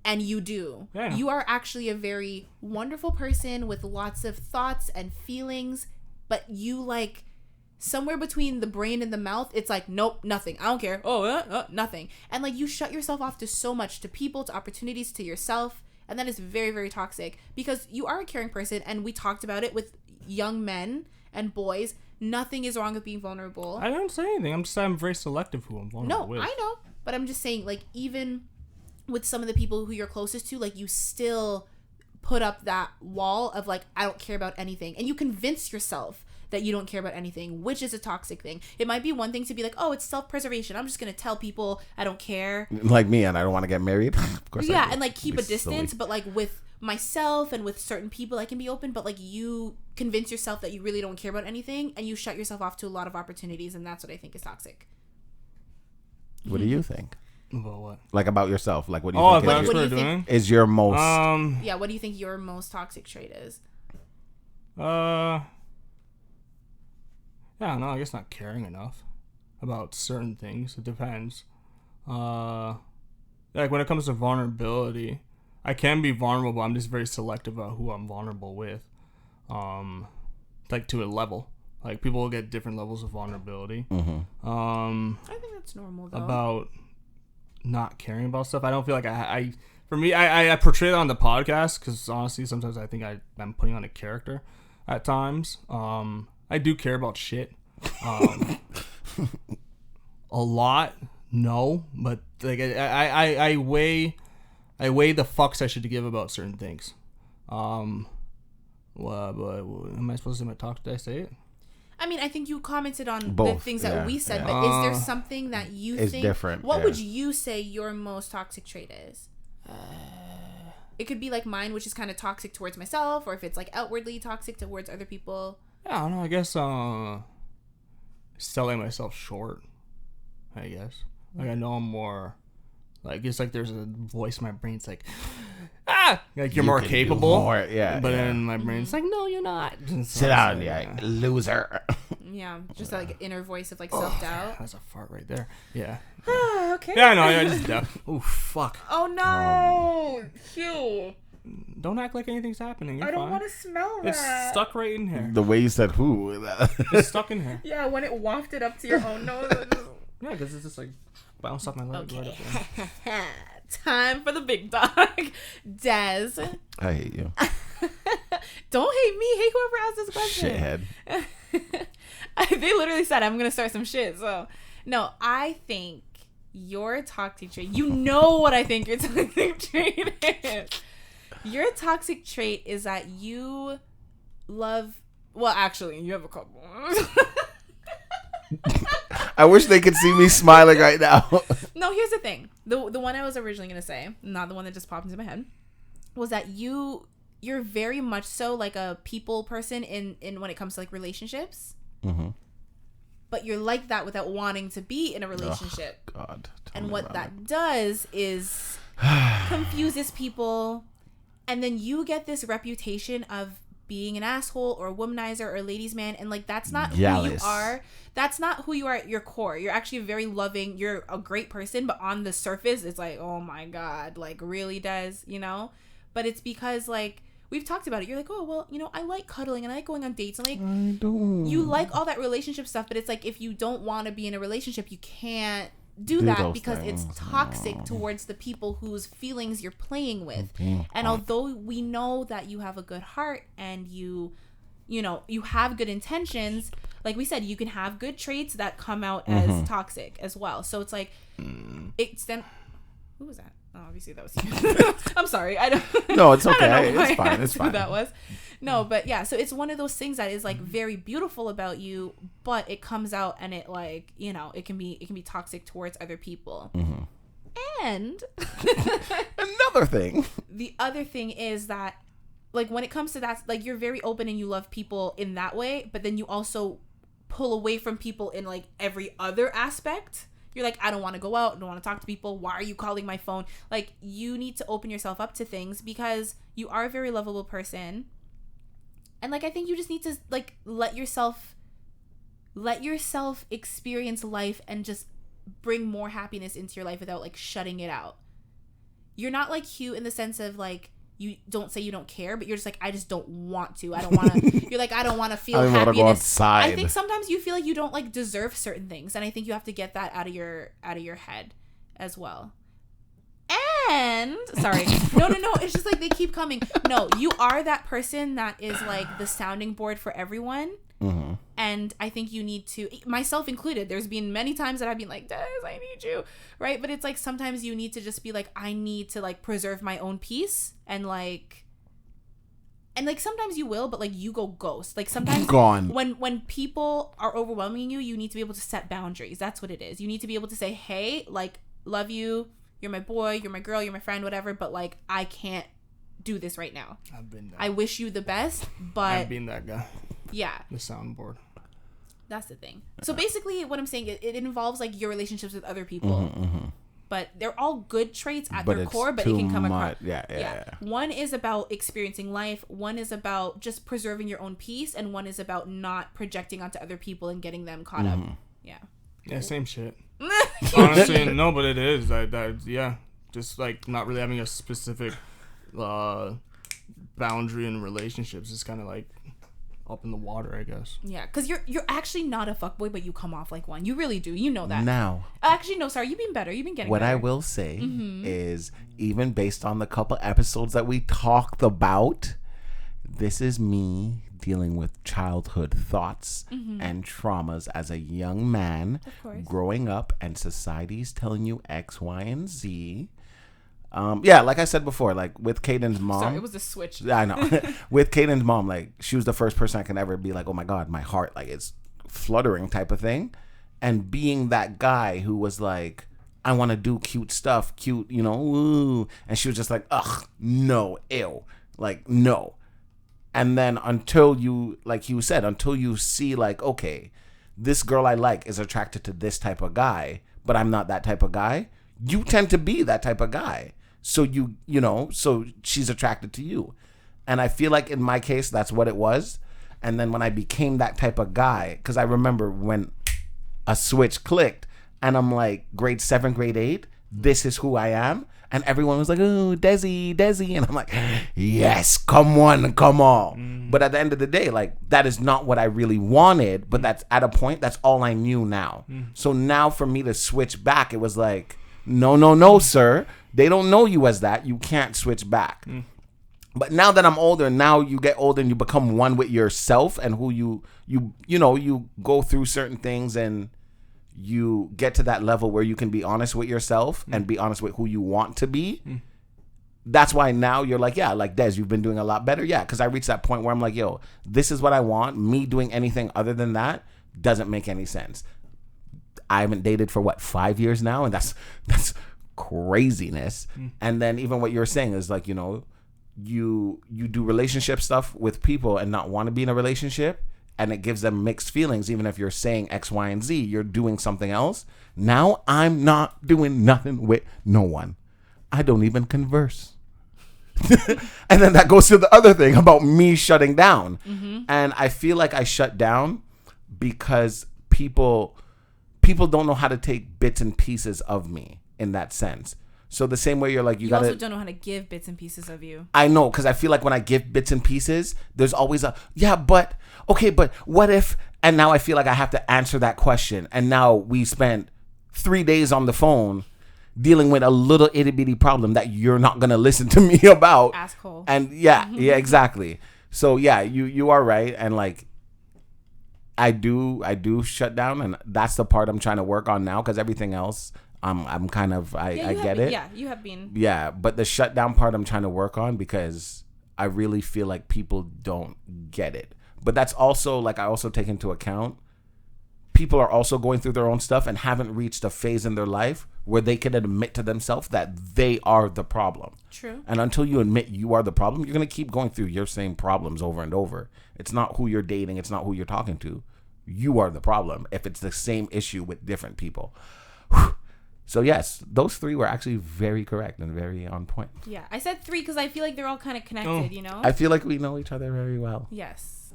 And you do. Yeah, you are actually a very wonderful person with lots of thoughts and feelings, but you like somewhere between the brain and the mouth, it's like, nope, nothing. I don't care. Nothing. And like you shut yourself off to so much, to people, to opportunities, to yourself. And that is very, very toxic because you are a caring person. And we talked about it with young men and boys. Nothing is wrong with being vulnerable. I don't say anything. I'm very selective who I'm vulnerable with. I know. But I'm just saying, like, even with some of the people who you're closest to, like, you still put up that wall of, like, I don't care about anything. And you convince yourself that you don't care about anything, which is a toxic thing. It might be one thing to be like, oh, it's self-preservation. I'm just going to tell people I don't care. Like me, and I don't want to get married. Of course yeah, and, like, keep a distance. Silly. But, like, with myself and with certain people, I can be open. But, like, you convince yourself that you really don't care about anything, and you shut yourself off to a lot of opportunities, and that's what I think is toxic. What do you think? About what? Like, about yourself. Like, what do you think, what do you think is your most... yeah, what do you think your most toxic trait is? Yeah, no, I guess not caring enough about certain things. It depends. Like, when it comes to vulnerability, I can be vulnerable, but I'm just very selective about who I'm vulnerable with. Like, to a level. Like, people will get different levels of vulnerability. Mm-hmm. I think that's normal, though. About not caring about stuff. I don't feel like I portray it on the podcast because, honestly, sometimes I think I'm putting on a character at times. I do care about shit. A lot, no, but like I weigh the fucks I should give about certain things. What am I supposed to say? Did I say it? I mean, I think you commented on both, the things that we said, but is there something that you think is different? What would you say your most toxic trait is? It could be like mine, which is kind of toxic towards myself, or if it's like outwardly toxic towards other people. Yeah, I don't know. I guess selling myself short. I guess. Like, I know I'm more. Like, it's like there's a voice in my brain. It's like, like you're more capable. More, yeah. But then my brain's like, no, you're not. Sit down, loser. Yeah, just like inner voice of like self-doubt. That's a fart right there. Yeah. Okay. Yeah, I know. I just. Oh fuck. Oh no, Hugh. Don't act like anything's happening. You're I don't fine. want to smell that. It's stuck right in here. The way you said who. It's stuck in here. Yeah, when it wafted up to your own nose. Yeah, because it's just like bounced off my leg. Okay. Right up Time for the big dog. Des. I hate you. Don't hate me. Hate whoever asked this question. Shithead. They literally said I'm going to start some shit. So, no, I think your toxic trait, you know what I think your toxic trait is. Your toxic trait is that you love... Well, actually, you have a couple. I wish they could see me smiling right now. No, here's the thing. The one I was originally going to say, not the one that just popped into my head, was that you're very much so like a people person in when it comes to like relationships. Mm-hmm. But you're like that without wanting to be in a relationship. Oh, God. And what that does is confuses people. And then you get this reputation of being an asshole or a womanizer or a ladies' man. And like, that's not who you are. That's not who you are at your core. You're actually very loving. You're a great person. But on the surface, it's like, oh my God, like really does, you know? But it's because like, we've talked about it. You're like, oh, well, you know, I like cuddling and I like going on dates. And like, I don't. You like all that relationship stuff. But it's like, if you don't want to be in a relationship, you can't do that because things. It's toxic towards the people whose feelings you're playing with. And although we know that you have a good heart and you know, you have good intentions, like we said, you can have good traits that come out as toxic as well. So it's like, who was that? Oh, obviously that was you. I'm sorry. I don't. No, it's okay. It's fine. It's fine. Who that was. No, but yeah. So it's one of those things that is like very beautiful about you, but it comes out and it like, you know, it can be toxic towards other people. Mm-hmm. And another thing. The other thing is that, like, when it comes to that, like, you're very open and you love people in that way, but then you also pull away from people in like every other aspect. You're like, I don't want to go out. I don't want to talk to people. Why are you calling my phone? Like, you need to open yourself up to things because you are a very lovable person. And like, I think you just need to like let yourself experience life and just bring more happiness into your life without like shutting it out. You're not like Hugh in the sense of like, you don't say you don't care, but you're just like, I just don't want to. I don't want to. You're like, I don't want to feel happiness. I don't want to go outside. I think sometimes you feel like you don't like deserve certain things, and I think you have to get that out of your head as well. And sorry, no, it's just like they keep coming. No, you are that person that is like the sounding board for everyone. Mm-hmm. And I think you need to, myself included, there's been many times that I've been like, Des, I need you, right? But it's like sometimes you need to just be like, I need to like preserve my own peace and like sometimes you will, but like you go ghost. Like sometimes gone. When people are overwhelming you, you need to be able to set boundaries. That's what it is. You need to be able to say, hey, like, love you, you're my boy, you're my girl, you're my friend, whatever, but like I can't do this right now. I've been that. I wish you the best, but I've been that guy. Yeah. The soundboard. That's the thing. So basically what I'm saying, it involves like your relationships with other people. But they're all good traits at their core, but it can come across. Yeah. One is about experiencing life. One is about just preserving your own peace. And one is about not projecting onto other people and getting them caught up. Yeah. Yeah, same shit. Honestly, no, but it is. Yeah. Just like not really having a specific boundary in relationships. It's kind of like up in the water, I guess. Yeah, because you're actually not a fuckboy, but you come off like one. You really do. You know that. Now. Actually, no, sorry. You've been better. You've been getting what better. I will say is, even based on the couple episodes that we talked about, this is me dealing with childhood thoughts and traumas as a young man growing up, and society's telling you X, Y, and Z. Yeah, like I said before, like with Caden's mom. Sorry, it was a switch. I know. With Caden's mom, like she was the first person I can ever be like, oh my God, my heart, like it's fluttering type of thing. And being that guy who was like, I want to do cute stuff, cute, you know, ooh. And she was just like, ugh, no, ew, like, no. And then until you, like you said, until you see like, okay, this girl I like is attracted to this type of guy, but I'm not that type of guy. You tend to be that type of guy. So you know, so she's attracted to you. And I feel like in my case, that's what it was. And then when I became that type of guy, because I remember when a switch clicked and I'm like grade 7, grade 8, this is who I am. And everyone was like, oh, Desi. And I'm like, yes, come on. But at the end of the day, like, that is not what I really wanted. But that's at a point, that's all I knew now. So now for me to switch back, it was like, no, sir. They don't know you as that. You can't switch back. But now that I'm older, now you get older and you become one with yourself and who you know, you go through certain things and you get to that level where you can be honest with yourself and be honest with who you want to be. That's why now you're like, yeah, like Des, you've been doing a lot better. Yeah, because I reached that point where I'm like, yo, this is what I want. Me doing anything other than that doesn't make any sense. I haven't dated for 5 years now, and that's craziness. And then even what you're saying is like, you know, you do relationship stuff with people and not want to be in a relationship, and it gives them mixed feelings. Even if you're saying X, Y, and Z, you're doing something else. Now I'm not doing nothing with no one. I don't even converse. And then that goes to the other thing about me shutting down. And I feel like I shut down because people don't know how to take bits and pieces of me in that sense. So the same way you're like, you gotta also don't know how to give bits and pieces of you. I know, because I feel like when I give bits and pieces, there's always a, yeah, but, okay, but what if, and now I feel like I have to answer that question. And now we spent 3 days on the phone dealing with a little itty bitty problem that you're not going to listen to me about. Asshole. And yeah, exactly. So yeah, you are right. And like, I do shut down, and that's the part I'm trying to work on now, because everything else, I'm kind of, I get it. Yeah, you have been. Yeah, but the shutdown part I'm trying to work on, because I really feel like people don't get it. But that's also, like, I also take into account, people are also going through their own stuff and haven't reached a phase in their life where they can admit to themselves that they are the problem. True. And until you admit you are the problem, you're going to keep going through your same problems over and over. It's not who you're dating. It's not who you're talking to. You are the problem if it's the same issue with different people. So yes, those 3 were actually very correct and very on point. Yeah, I said 3 because I feel like they're all kind of connected, you know? I feel like we know each other very well. Yes.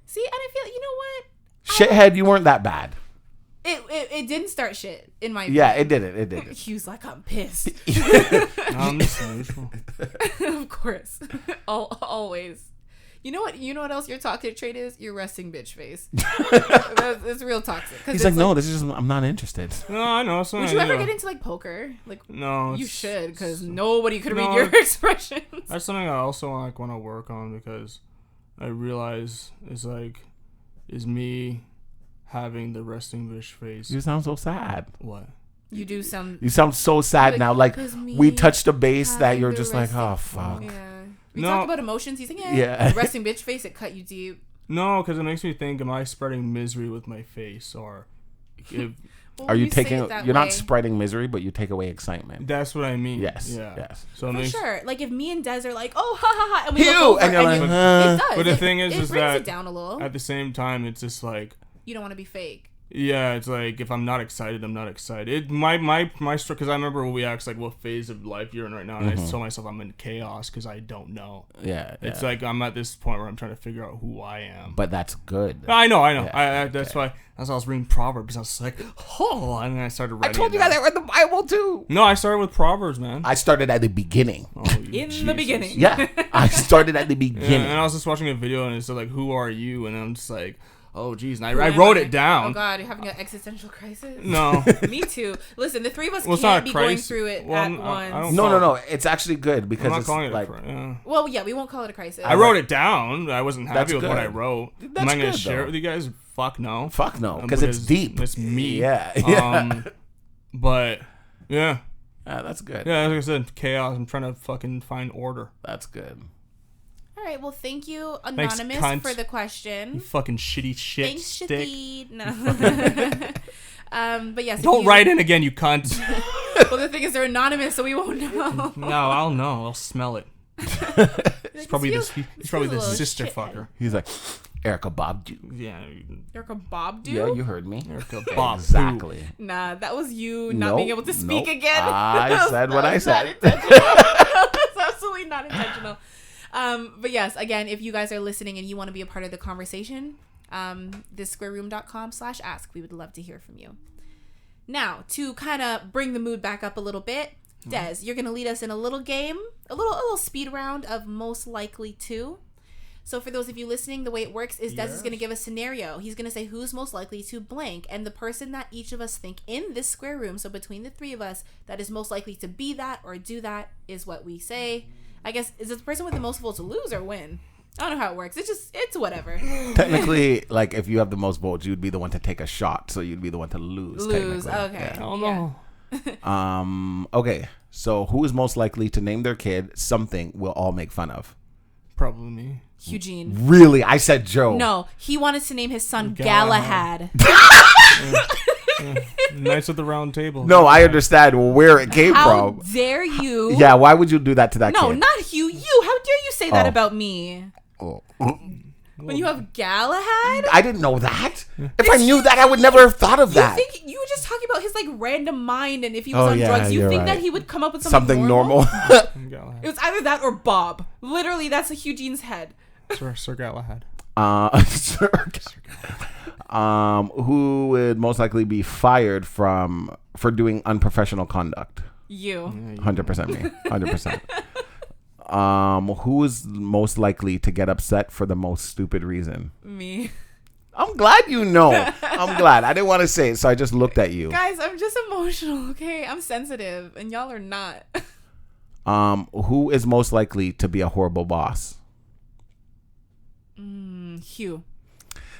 See, and I feel, you know what? Shithead, you weren't that bad. It didn't start shit, in my opinion. Yeah, it did. Hugh's like, I'm pissed. I'm just neutral. Of course. Always. You know what else your toxic trait is? Your resting bitch face. It's real toxic. He's like, no, this is just, I'm not interested. No, I know. Would you ever get into like poker? Like, no, you should, because nobody could read your expressions. That's something I also want to work on, because I realize it's like, is me having the resting bitch face. You sound so sad. What? You do sound. You sound so sad now. Like, we touched a base that you're just like, oh, fuck. Yeah. We talked about emotions. He's like, yeah. Resting bitch face, it cut you deep. No, because it makes me think, am I spreading misery with my face? Or if... Are you taking... You're not spreading misery, but you take away excitement. That's what I mean. Yes. Yeah. Yes. So for sure. Like, if me and Des are like, oh, ha, ha, ha, and we look over, and you're like, it does. But the thing is brings that it down a little. At the same time, it's just like... You don't want to be fake. Yeah, it's like, if I'm not excited, I'm not excited. My because I remember when we asked, like, what phase of life you're in right now, and I told myself I'm in chaos because I don't know. Yeah. It's like I'm at this point where I'm trying to figure out who I am. But that's good. I know. Yeah, That's why I was reading Proverbs. I was like, oh, and then I started writing. I told you guys I read the Bible too. No, I started with Proverbs, man. I started at the beginning. Oh, the beginning. Yeah, I started at the beginning. Yeah, and I was just watching a video, and it said, like, who are you? And I'm just like... Oh, geez. And I wrote it down. Oh, God. You're having an existential crisis? No. Me too. Listen, the three of us well, can't be going through it at once. No. It's actually good because I'm not it's calling it like... Well, yeah, we won't call it a crisis. I wrote it down. I wasn't happy with good. what I wrote. That's Am I going good, to share though. it with you guys? Fuck no. Fuck no. Because it's deep. It's me. Yeah. But, yeah. That's good. Yeah, like I said, chaos. I'm trying to fucking find order. That's good. All right. Well, thank you, Anonymous, Thanks, for the question. You fucking shitty shit Thanks, stick. Shadid. No. But yes. Don't write in again, you cunt. Well, the thing is, they're anonymous, so we won't know. No, I'll know. I'll smell it. He's probably the sister fucker. He's like, Erica bobbed you. Yeah. Erica bobbed you? Yeah, you heard me. Erica bobbed. Exactly. Nah, that was you not being able to speak again. I said what I said. That's absolutely not intentional. But yes, again, if you guys are listening and you want to be a part of the conversation, thissquareroom.com/ask. We would love to hear from you. Now, to kind of bring the mood back up a little bit, Des, you're going to lead us in a little game, a little speed round of most likely to. So for those of you listening, the way it works is Des is going to give a scenario. He's going to say who's most likely to blank, and the person that each of us think in this square room, so between the three of us, that is most likely to be that or do that is what we say. I guess, is it the person with the most votes to lose or win? I don't know how it works. It's whatever. Technically, like, if you have the most votes, you'd be the one to take a shot, so you'd be the one to lose. Okay. Yeah. I don't know. Okay. So, who is most likely to name their kid something we'll all make fun of? Probably me. Hugh-Gene. Really? I said Joe. No, he wanted to name his son Galahad. Knights at the Round Table. No, I understand where it came How from. dare you? Yeah, why would you do that to that kid? No, not Hugh. You. How dare you say that about me? Oh. When you have Galahad? I didn't know that. If I knew that, I would never have thought of that. You were just talking about his like random mind, and if he was on yeah, drugs, you you're think right. that he would come up with something normal? It was either that or Bob. Literally, that's a Hugh-Gene's head. Sir Galahad. Who would most likely be fired for doing unprofessional conduct? You. 100% me. 100%. Who is most likely to get upset for the most stupid reason? Me. I'm glad you know. I'm glad. I didn't want to say it, so I just looked at you. Guys, I'm just emotional, okay? I'm sensitive, and y'all are not. Who is most likely to be a horrible boss? Hugh.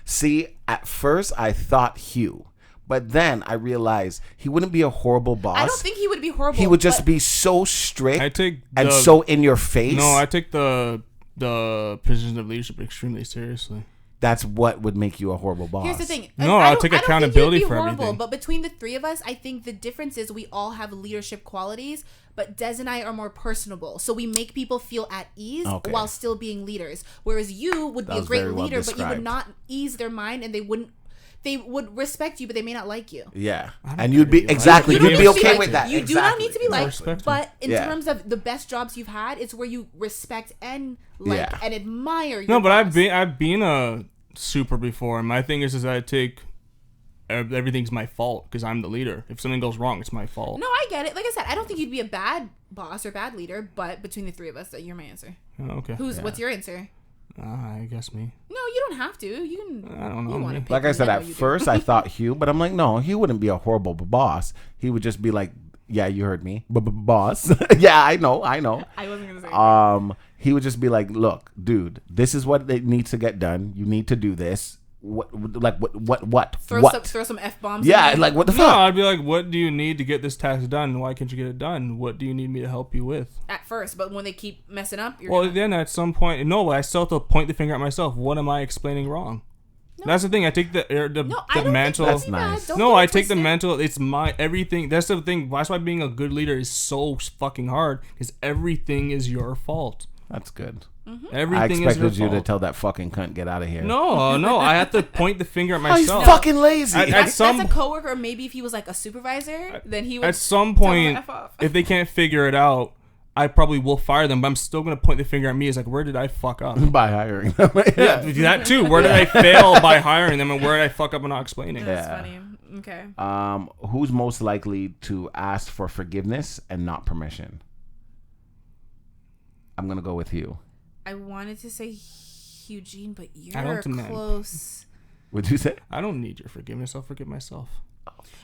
See, at first I thought Hugh, but then I realized he wouldn't be a horrible boss. I don't think he would be horrible. He would just be so strict and so in your face. No, I take the position of leadership extremely seriously. That's what would make you a horrible boss. Here's the thing. No, I'll take accountability for horrible, everything. But between the three of us, I think the difference is we all have leadership qualities, but Des and I are more personable. So we make people feel at ease while still being leaders. Whereas you would be a great leader, but you would not ease their mind, and they would respect you, but they may not like you. Yeah. And you'd be, exactly, you'd be okay with that. You do not need to be liked, but in Yeah. terms of the best jobs you've had, it's where you respect and like and admire your No, but boss. I've been a super before, and my thing is that I take everything's my fault because I'm the leader. If something goes wrong, it's my fault. No, I get it. Like I said, I don't think you'd be a bad boss or bad leader, but between the three of us, you're my answer. Okay. What's your answer? I guess me. No, you don't have to. You can. I don't know. You wanna pick Like I said, know at you do. first I thought Hugh, but I'm like, no, he wouldn't be a horrible boss. He would just be like, yeah, you heard me, boss. Yeah, I know. I wasn't gonna say. He would just be like, look, dude, this is what it needs to get done. You need to do this. What? Throw some F-bombs. Yeah, like what the No, fuck? I'd be like, what do you need to get this task done? Why can't you get it done? What do you need me to help you with? At first, but when they keep messing up, Then at some point, no, I still have to point the finger at myself. What am I explaining wrong? No. That's the thing. I take the mantle. That's nice. No, I take the mantle. It's my everything. That's the thing. That's why being a good leader is so fucking hard. Because everything is your fault. That's good. Mm-hmm. Everything I expected is your you fault. to tell that fucking cunt get out of here. No. I have to point the finger at myself. He's fucking lazy. That's a coworker, or maybe if he was like a supervisor, then he would. At some point, if they can't figure it out, I probably will fire them. But I'm still gonna point the finger at me. It's like, where did I fuck up by hiring them? Yeah, that too. Where did I fail by hiring them, and where did I fuck up and not explaining? That's funny. Okay. Who's most likely to ask for forgiveness and not permission? I'm gonna go with you. I wanted to say Hugh-Gene, but you're close. What'd you say? I don't need your forgiveness. I'll forgive myself.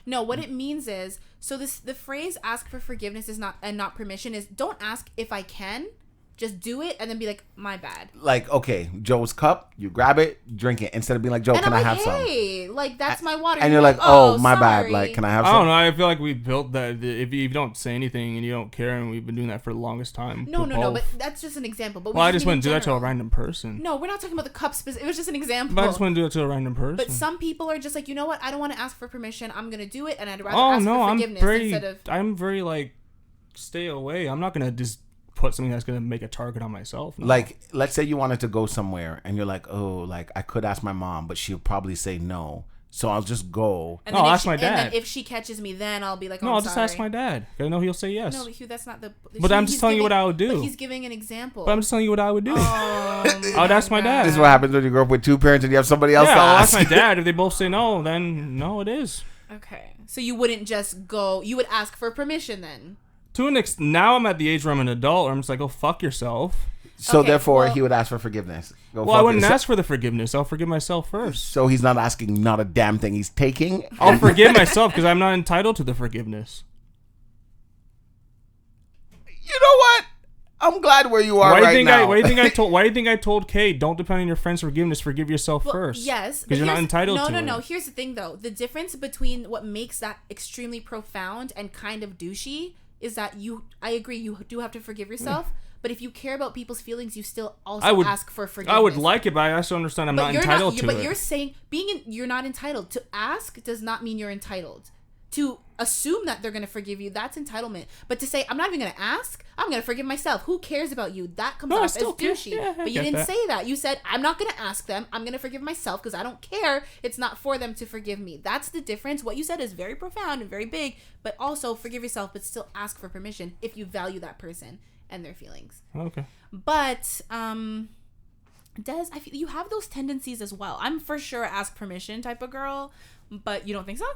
No, what it means is, the phrase "ask for forgiveness" is not permission is don't ask if I can, just do it and then be like, my bad. Like, okay, Joe's cup, you grab it, drink it, instead of being like, Joe, can I have some? Hey, like that's my water. And you're like, oh, my bad. Like, can I have some? I don't know. I feel like we built that. If you don't say anything and you don't care, and we've been doing that for the longest time. No. But that's just an example. But I just wouldn't do that to a random person. No, we're not talking about the cup specific. It was just an example. But I just wouldn't do it to a random person. But some people are just like, you know what? I don't want to ask for permission. I'm gonna do it, and I'd rather ask for forgiveness instead of. I'm very like, stay away. I'm not gonna just put something that's gonna make a target on myself. No. Like, let's say you wanted to go somewhere and you're like, oh, like I could ask my mom, but she'll probably say no, so I'll just go. And I'll ask my dad. And then if she catches me, then I'll be like, no, I'll just ask my dad. I know he'll say yes. No, but Hugh, that's not the. But I'm just telling you what I would do. But he's giving an example. But I'm just telling you what I would do. I would ask my dad. This is what happens when you grow up with two parents and you have somebody else. Yeah, to I'll ask my dad. If they both say no, then no, it is. Okay, so you wouldn't just go. You would ask for permission then. Now I'm at the age where I'm an adult, where I'm just like, oh, fuck yourself. So therefore, he would ask for forgiveness. I wouldn't ask for the forgiveness. I'll forgive myself first. So he's not asking not a damn thing. He's taking. I'll forgive myself because I'm not entitled to the forgiveness. You know what? I'm glad where you are now. Why do you think I told Kay, don't depend on your friend's forgiveness. Forgive yourself first. Yes, because you're not entitled to it. No. Here's the thing, though. The difference between what makes that extremely profound and kind of douchey is that I agree, you do have to forgive yourself. Yeah. But if you care about people's feelings, you still also ask for forgiveness. I would like it, but I also understand I'm not entitled to it. But you're saying you're not entitled. To ask does not mean you're entitled. To assume that they're going to forgive you, that's entitlement. But to say, I'm not even going to ask, I'm going to forgive myself. Who cares about you? That comes off as douchey. Yeah, but you didn't say that. You said, I'm not going to ask them. I'm going to forgive myself because I don't care. It's not for them to forgive me. That's the difference. What you said is very profound and very big, but also forgive yourself, but still ask for permission if you value that person and their feelings. Okay. But, Des, I feel you have those tendencies as well. I'm for sure ask permission type of girl, but you don't think so?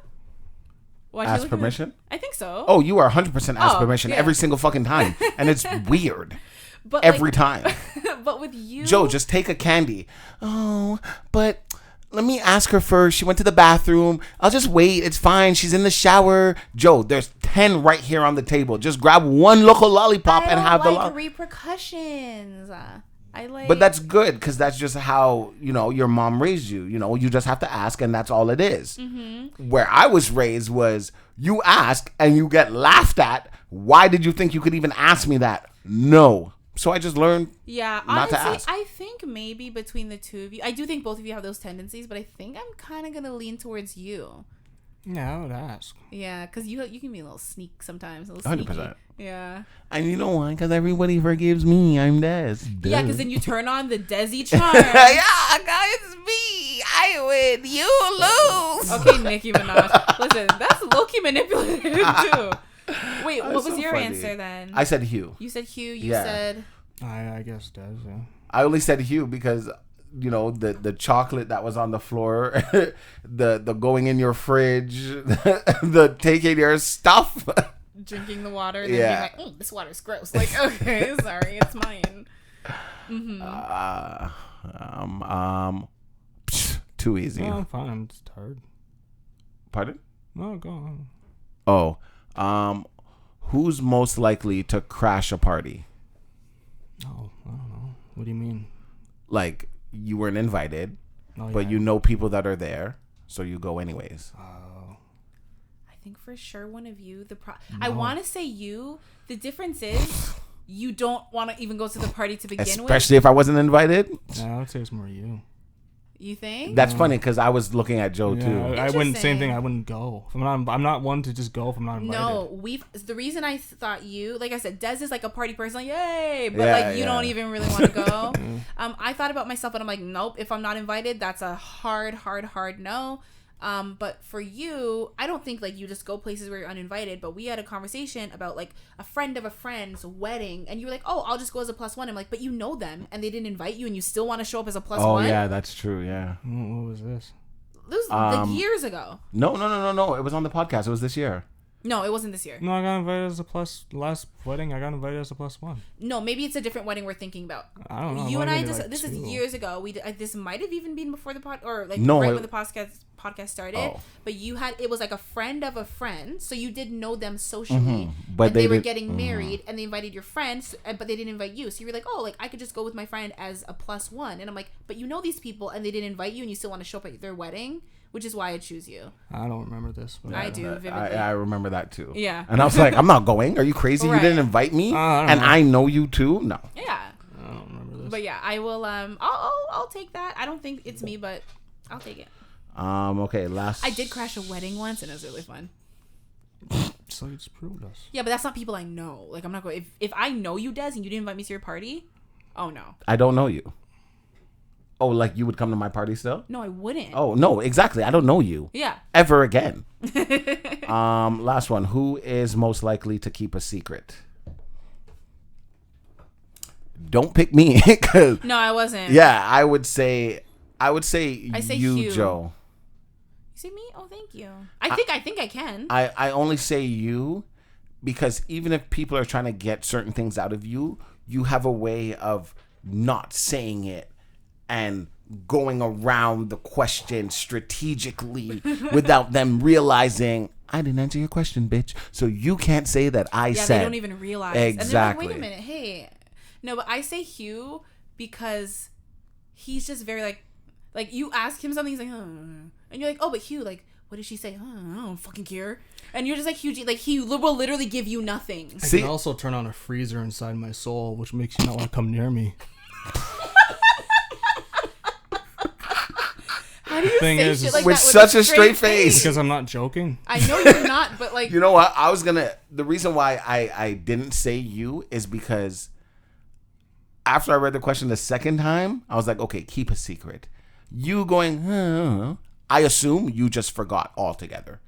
Ask permission? I think so. Oh, you are 100% ask permission every single fucking time. And it's weird. But every time. But with you... Joe, just take a candy. Oh, but let me ask her first. She went to the bathroom. I'll just wait. It's fine. She's in the shower. Joe, there's 10 right here on the table. Just grab one local lollipop and have the repercussions. But that's good because that's just how, your mom raised you. You just have to ask and that's all it is. Mm-hmm. Where I was raised was you ask and you get laughed at. Why did you think you could even ask me that? No. So I just learned not to ask. I think maybe between the two of you, I do think both of you have those tendencies, but I think I'm kind of going to lean towards you. Yeah, I would ask. Yeah, because you can be a little sneak sometimes. 100%. Yeah. And you know why? Because everybody forgives me. I'm Des. Yeah, because then you turn on the Desi charm. Yeah, guys, me. I win. You lose. Okay, Nicki Minaj. Listen, that's low-key manipulative, too. Wait, what was your answer then? I said Hugh. You said Hugh. You said... I guess Des, yeah. I only said Hugh because... the chocolate that was on the floor, the going in your fridge, the taking your stuff, drinking the water, and then being like, this water's gross. Like, okay, sorry, it's mine. Mm-hmm. Too easy. No, I'm fine. I'm just tired. Pardon? No, go on. Oh, who's most likely to crash a party? Oh, I don't know. What do you mean? Like, you weren't invited, but you know people that are there, so you go anyways. I think for sure one of you. I want to say you. The difference is you don't want to even go to the party to begin with. Especially if I wasn't invited. I would say it's more you. You think? That's funny because I was looking at Joe too. I wouldn't. Same thing. I wouldn't go. I'm not one to just go if I'm not invited. No, the reason I thought you, like I said, Des is like a party person, like yay, but you don't even really want to go. I thought about myself, and I'm like, nope. If I'm not invited, that's a hard no. But for you, I don't think like you just go places where you're uninvited, but we had a conversation about like a friend of a friend's wedding, and you were like, oh, I'll just go as a +1. I'm like, but you know them and they didn't invite you and you still want to show up as a +1? Oh yeah, that's true. Yeah. What was this? This was like years ago. No. It was on the podcast. It was this year. No, it wasn't this year. No, I got invited as a last wedding. I got invited as a +1. No, maybe it's a different wedding we're thinking about. I don't know. You and I just this is years ago. This might have even been before the when the podcast started. Oh. But it was like a friend of a friend, so you did know them socially. But they were getting married, and they invited your friends, but they didn't invite you. So you were like, oh, like I could just go with my friend as a +1, and I'm like, but you know these people, and they didn't invite you, and you still want to show up at their wedding. Which is why I choose you. I don't remember this. But I do vividly. I remember that too. Yeah. And I was like, I'm not going. Are you crazy? Right. You didn't invite me, I know you too. No. Yeah. I don't remember this. But yeah, I will. I'll take that. I don't think it's me, but I'll take it. Okay. I did crash a wedding once, and it was really fun. So you just proved us. Yeah, but that's not people I know. Like I'm not going. If I know you, Des, and you didn't invite me to your party, oh no. I don't know you. Oh, like you would come to my party still? No, I wouldn't. Oh, no, exactly. I don't know you. Yeah. Ever again. Last one. Who is most likely to keep a secret? Don't pick me. No, I wasn't. Yeah, I would say you, Hugh. Joe. You say me? Oh, thank you. I think I can. I only say you because even if people are trying to get certain things out of you, you have a way of not saying it and going around the question strategically without them realizing I didn't answer your question, bitch. So you can't say that I said. Yeah, they don't even realize. Exactly. And they're like, wait a minute, hey. No, but I say Hugh because he's just very like you ask him something, he's like, and you're like, oh, but Hugh, like, what did she say? I don't fucking care. And you're just like, Hugh, like he will literally give you nothing. I can also turn on a freezer inside my soul, which makes you not want to come near me. How do you say shit like with that such a straight face? Because I'm not joking. I know you're not, but like... You know what? The reason why I didn't say you is because after I read the question the second time, I was like, okay, keep a secret. You going, I assume you just forgot altogether.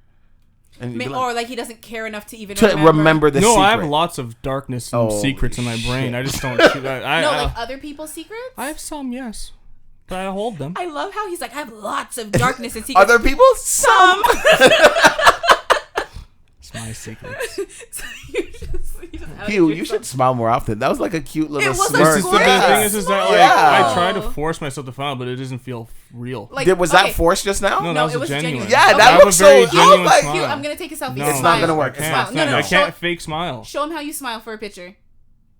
Or like he doesn't care enough to even remember the secret. No, I have lots of darkness and secrets in my brain. I just don't... like other people's secrets? I have some, yes. But I hold them. I love how he's like, I have lots of darkness and secrets. Other people? Some. It's my secrets. So Hugh, you should smile more often. That was like a cute little smirk. The thing is that like I try to force myself to smile, but it doesn't feel real. Like, was that forced just now? No, that was genuine. Yeah, that looks so genuine. Hugh, I'm gonna take a selfie. No, it's not gonna work. I can't fake smile. Show him how you smile for a picture.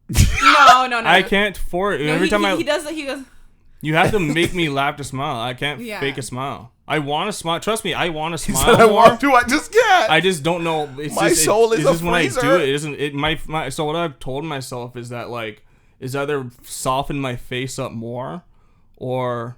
No. I can't every time he does. He goes. You have to make me laugh to smile. I can't fake a smile. I want to smile. Trust me, I want to smile. He said I want to. I just can't. I just don't know. My soul is a freezer. When I do it, it isn't. So what I've told myself is that like is either soften my face up more, or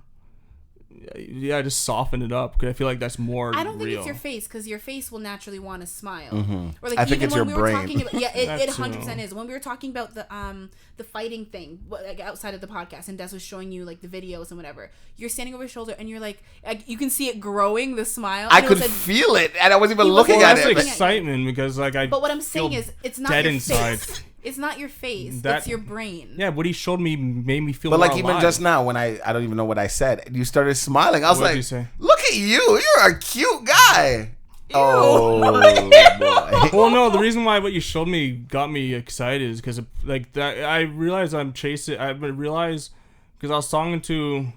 just soften it up because I feel like that's more. I don't think real. it's your face because your face will naturally want to smile. Mm-hmm. Or like I think even it's when your we were brain. talking about, it 100% is. When we were talking about the fighting thing like outside of the podcast, and Des was showing you like the videos and whatever, you're standing over his shoulder and you're like you can see it growing, the smile. I could feel it, and I wasn't even looking at it. That's excitement because like I. But what I'm saying is, it's not dead your inside. face. It's not your face. It's your brain. Yeah, what he showed me made me feel. But more like even alive. just now, when I don't even know what I said, you started smiling. I was What like, did you say? "Look at you! You're a cute guy." Ew. Oh boy. Well, no, the reason why what you showed me got me excited is because like that. I realized I'm chasing. I realized because I was talking to.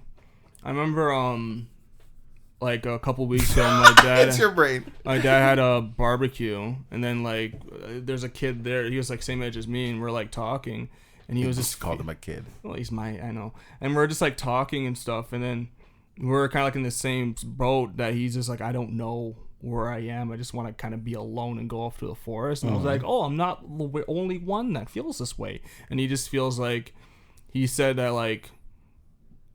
I remember like a couple weeks ago, my dad. It's your brain. My dad had a barbecue, and then like there's a kid there. He was like same age as me, and we're like talking, and he was just called him a kid. Well, I know, and we're just like talking and stuff, and then we're kind of like in the same boat that he's just like, I don't know where I am. I just want to kind of be alone and go off to the forest. And I was like, oh, I'm not the only one that feels this way. And he just feels like, he said that like,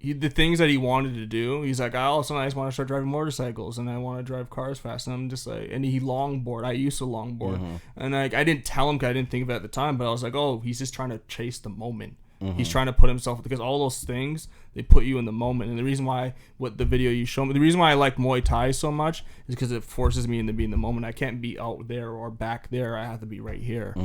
the things that he wanted to do, he's like, I also want to start driving motorcycles and I want to drive cars fast. And I'm just like, and he longboard. I used to longboard, and like I didn't tell him because I didn't think of it at the time, but I was like, oh, he's just trying to chase the moment. He's trying to put himself, because all those things, they put you in the moment. And the reason why, what the video you showed me, the reason why I like Muay Thai so much is because it forces me into being in the moment. I can't be out there or back there. I have to be right here.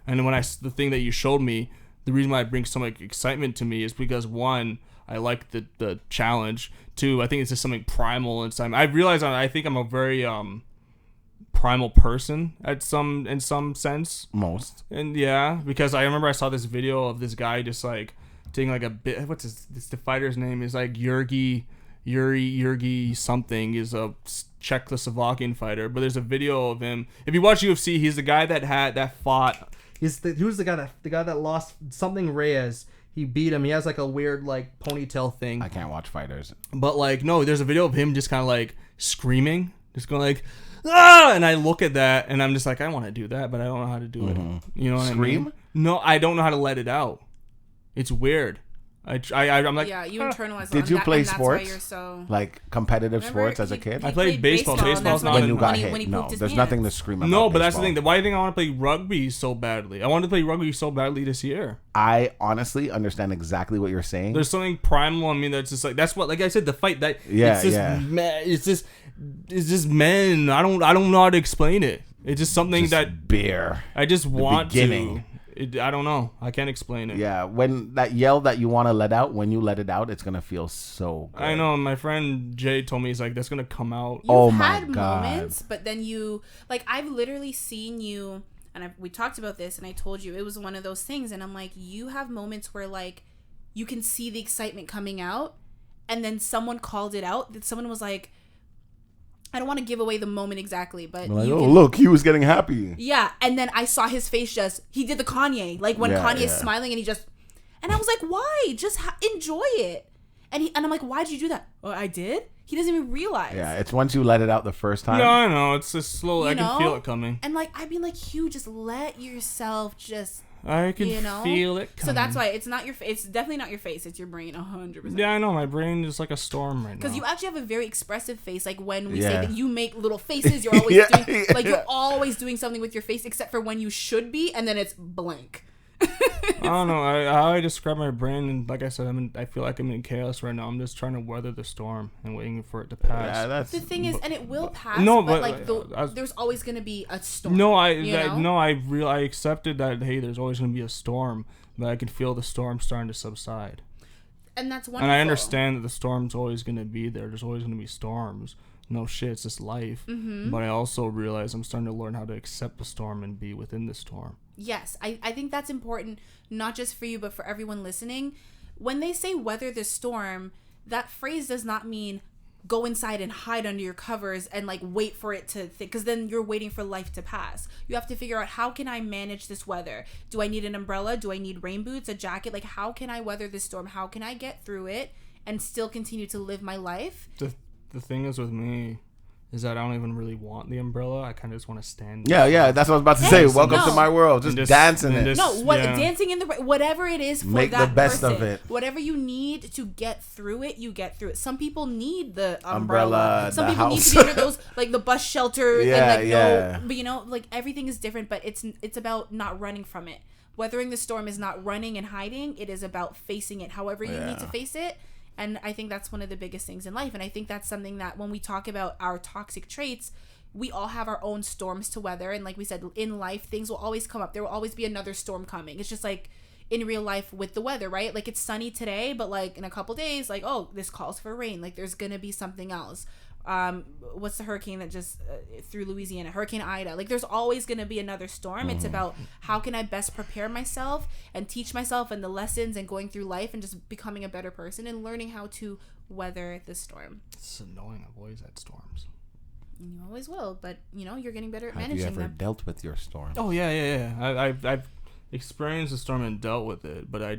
And when the thing that you showed me, the reason why it brings so much excitement to me is because, one, I like the challenge. Two, I think it's just something primal inside. I realize I think I'm a very primal person in some sense. Most. And yeah, because I remember I saw this video of this guy just like taking like a bit. What's the fighter's name is like Yuri something, is a Czechoslovakian fighter. But there's a video of him. If you watch UFC, he's the guy that fought. Who's the guy that lost something Reyes. He beat him. He has like a weird like ponytail thing. I can't watch fighters. But like, no, there's a video of him just kind of like screaming, just going like, ah! And I look at that and I'm just like, I want to do that, but I don't know how to do it. You know what I mean? No, I don't know how to let it out. It's weird. I'm like, yeah, you internalize. Did you play sports? That's why you're so... like competitive sports as a kid? I played baseball. Baseball's not when you got hit. No, there's nothing to scream about. No, but that's the thing. Why do you think I want to play rugby so badly? I wanted to play rugby so badly this year. I honestly understand exactly what you're saying. There's something primal in me that's just like, that's what, like I said, the fight that it's just men. I don't know how to explain it. It's just something just that beer. I just want to. I don't know. I can't explain it. Yeah, when that yell that you want to let out, when you let it out, it's gonna feel so good. I know. My friend Jay told me, he's like, that's gonna come out. You've had moments, but then you, like, I've literally seen you, and we talked about this, and I told you it was one of those things, and I'm like, you have moments where like you can see the excitement coming out, and then someone called it out. That someone was like, I don't want to give away the moment exactly, but like, look, he was getting happy. Yeah, and then I saw his face he did the Kanye, like when Kanye's smiling and and I was like, why? Just enjoy it. And I'm like, why'd you do that? Oh, I did? He doesn't even realize. Yeah, it's once you let it out the first time. No, I know. It's just slow. I can feel it coming. And like, I'd be like, Hugh, just let yourself I can feel it coming. So that's why it's not your face. It's definitely not your face. It's your brain, 100%. Yeah, I know. My brain is like a storm right now. Because you actually have a very expressive face. Like when we say that you make little faces, you're always doing you're always doing something with your face, except for when you should be, and then it's blank. I don't know. How I describe my brain, and like I said, I feel like I'm in chaos right now. I'm just trying to weather the storm and waiting for it to pass. Yeah, that's the thing is, and it will pass. No, but like there's always gonna be a storm. No, I accepted that. Hey, there's always gonna be a storm, but I can feel the storm starting to subside. And that's wonderful. And I understand that the storm's always gonna be there. There's always gonna be storms. No shit, it's just life. But I also realize I'm starting to learn how to accept the storm and be within the storm. Yes, I think that's important, not just for you, but for everyone listening. When they say weather the storm, that phrase does not mean go inside and hide under your covers and like wait for it to because then you're waiting for life to pass. You have to figure out, how can I manage this weather? Do I need an umbrella? Do I need rain boots, a jacket? Like, how can I weather this storm? How can I get through it and still continue to live my life? The thing is with me is that I don't even really want the umbrella. I kind of just want to stand. Yeah, that's what I was about to say. Welcome to my world. Just dancing it. Dancing in the whatever it is for make that the best person. Of it. Whatever you need to get through it, you get through it. Some people need the umbrella. Some people need to be under those, like the bus shelter. But like everything is different. But it's about not running from it. Weathering the storm is not running and hiding. It is about facing it. However you need to face it. And I think that's one of the biggest things in life. And I think that's something that when we talk about our toxic traits, we all have our own storms to weather. And like we said, in life, things will always come up. There will always be another storm coming. It's just like in real life with the weather, right? Like it's sunny today, but like in a couple days, like, oh, this calls for rain. Like there's going to be something else. What's the hurricane that just through Louisiana? Hurricane Ida. Like there's always going to be another storm. It's about how can I best prepare myself and teach myself and the lessons and going through life and just becoming a better person and learning how to weather the storm. It's annoying. I've always had storms. You always will, but you're getting better at managing them. Have you ever dealt with your storm? Oh yeah. experienced the storm and dealt with it, but I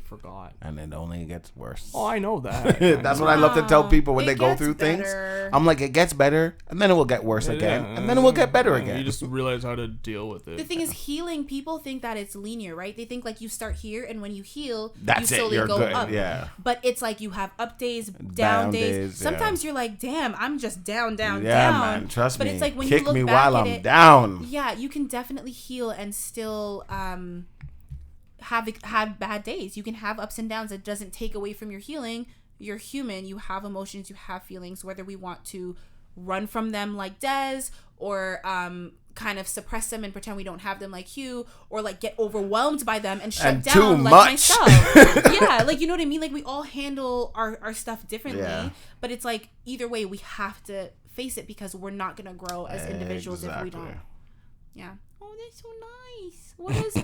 forgot. And it only gets worse. Oh, I know that. That's what I love to tell people when It they go gets through better. things. I'm like, it gets better, and then it will get worse again, and then it will get better again. You just realize how to deal with it. The thing is, healing, people think that it's linear, right? They think like you start here, and when you heal, That's you it, slowly you're go good, up. yeah. But it's like you have up days, down days. yeah. Sometimes you're like, damn, I'm just down, down. Man, trust but me. But it's like when Kick you look me back while at I'm it, down. yeah, you can definitely heal and still have bad days. You can have ups and downs. It doesn't take away from your healing. You're human. You have emotions. You have feelings. Whether we want to run from them like Des, or kind of suppress them and pretend we don't have them like Hugh, or like get overwhelmed by them and shut And down too like much. myself. Yeah, like, you know what I mean? Like, we all handle our stuff differently. Yeah. But it's like, either way, we have to face it, because we're not gonna grow as individuals if we don't. Yeah. Oh, that's so nice.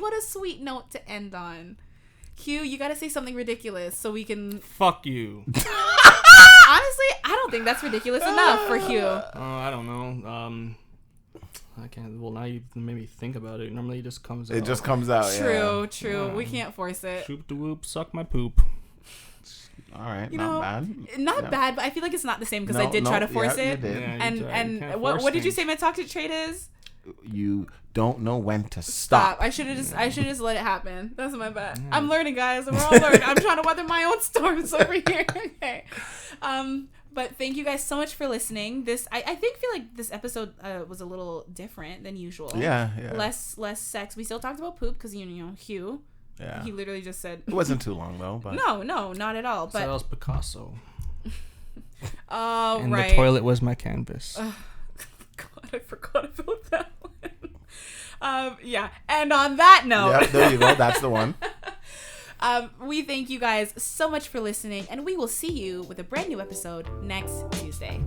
What a sweet note to end on. Hugh, you gotta say something ridiculous so we can. Fuck you. Honestly, I don't think that's ridiculous enough for Hugh. I don't know. I can't. Well, now you made me think about it. Normally, it just comes out. It just comes out. True. Yeah. We can't force it. Shoop de whoop, suck my poop. All right, You not know, bad. Not bad, but I feel like it's not the same, because I did try to force it. You did. Yeah, you And can't what force did you things. say my toxic trait is? You don't know when to stop. I should have just let it happen. That's my bad. I'm learning, guys. We're all learning. I'm trying to weather my own storms over here. Okay. But thank you guys so much for listening. I feel like this episode was a little different than usual. Yeah. Less sex. We still talked about poop, because you know Hugh. Yeah. He literally just said. It wasn't too long though. But No, not at all. So that But was Picasso. oh, And right. the toilet was my canvas. God, I forgot about that one. Yeah. And on that note. yeah, there you go. That's the one. We thank you guys so much for listening, and we will see you with a brand new episode next Tuesday.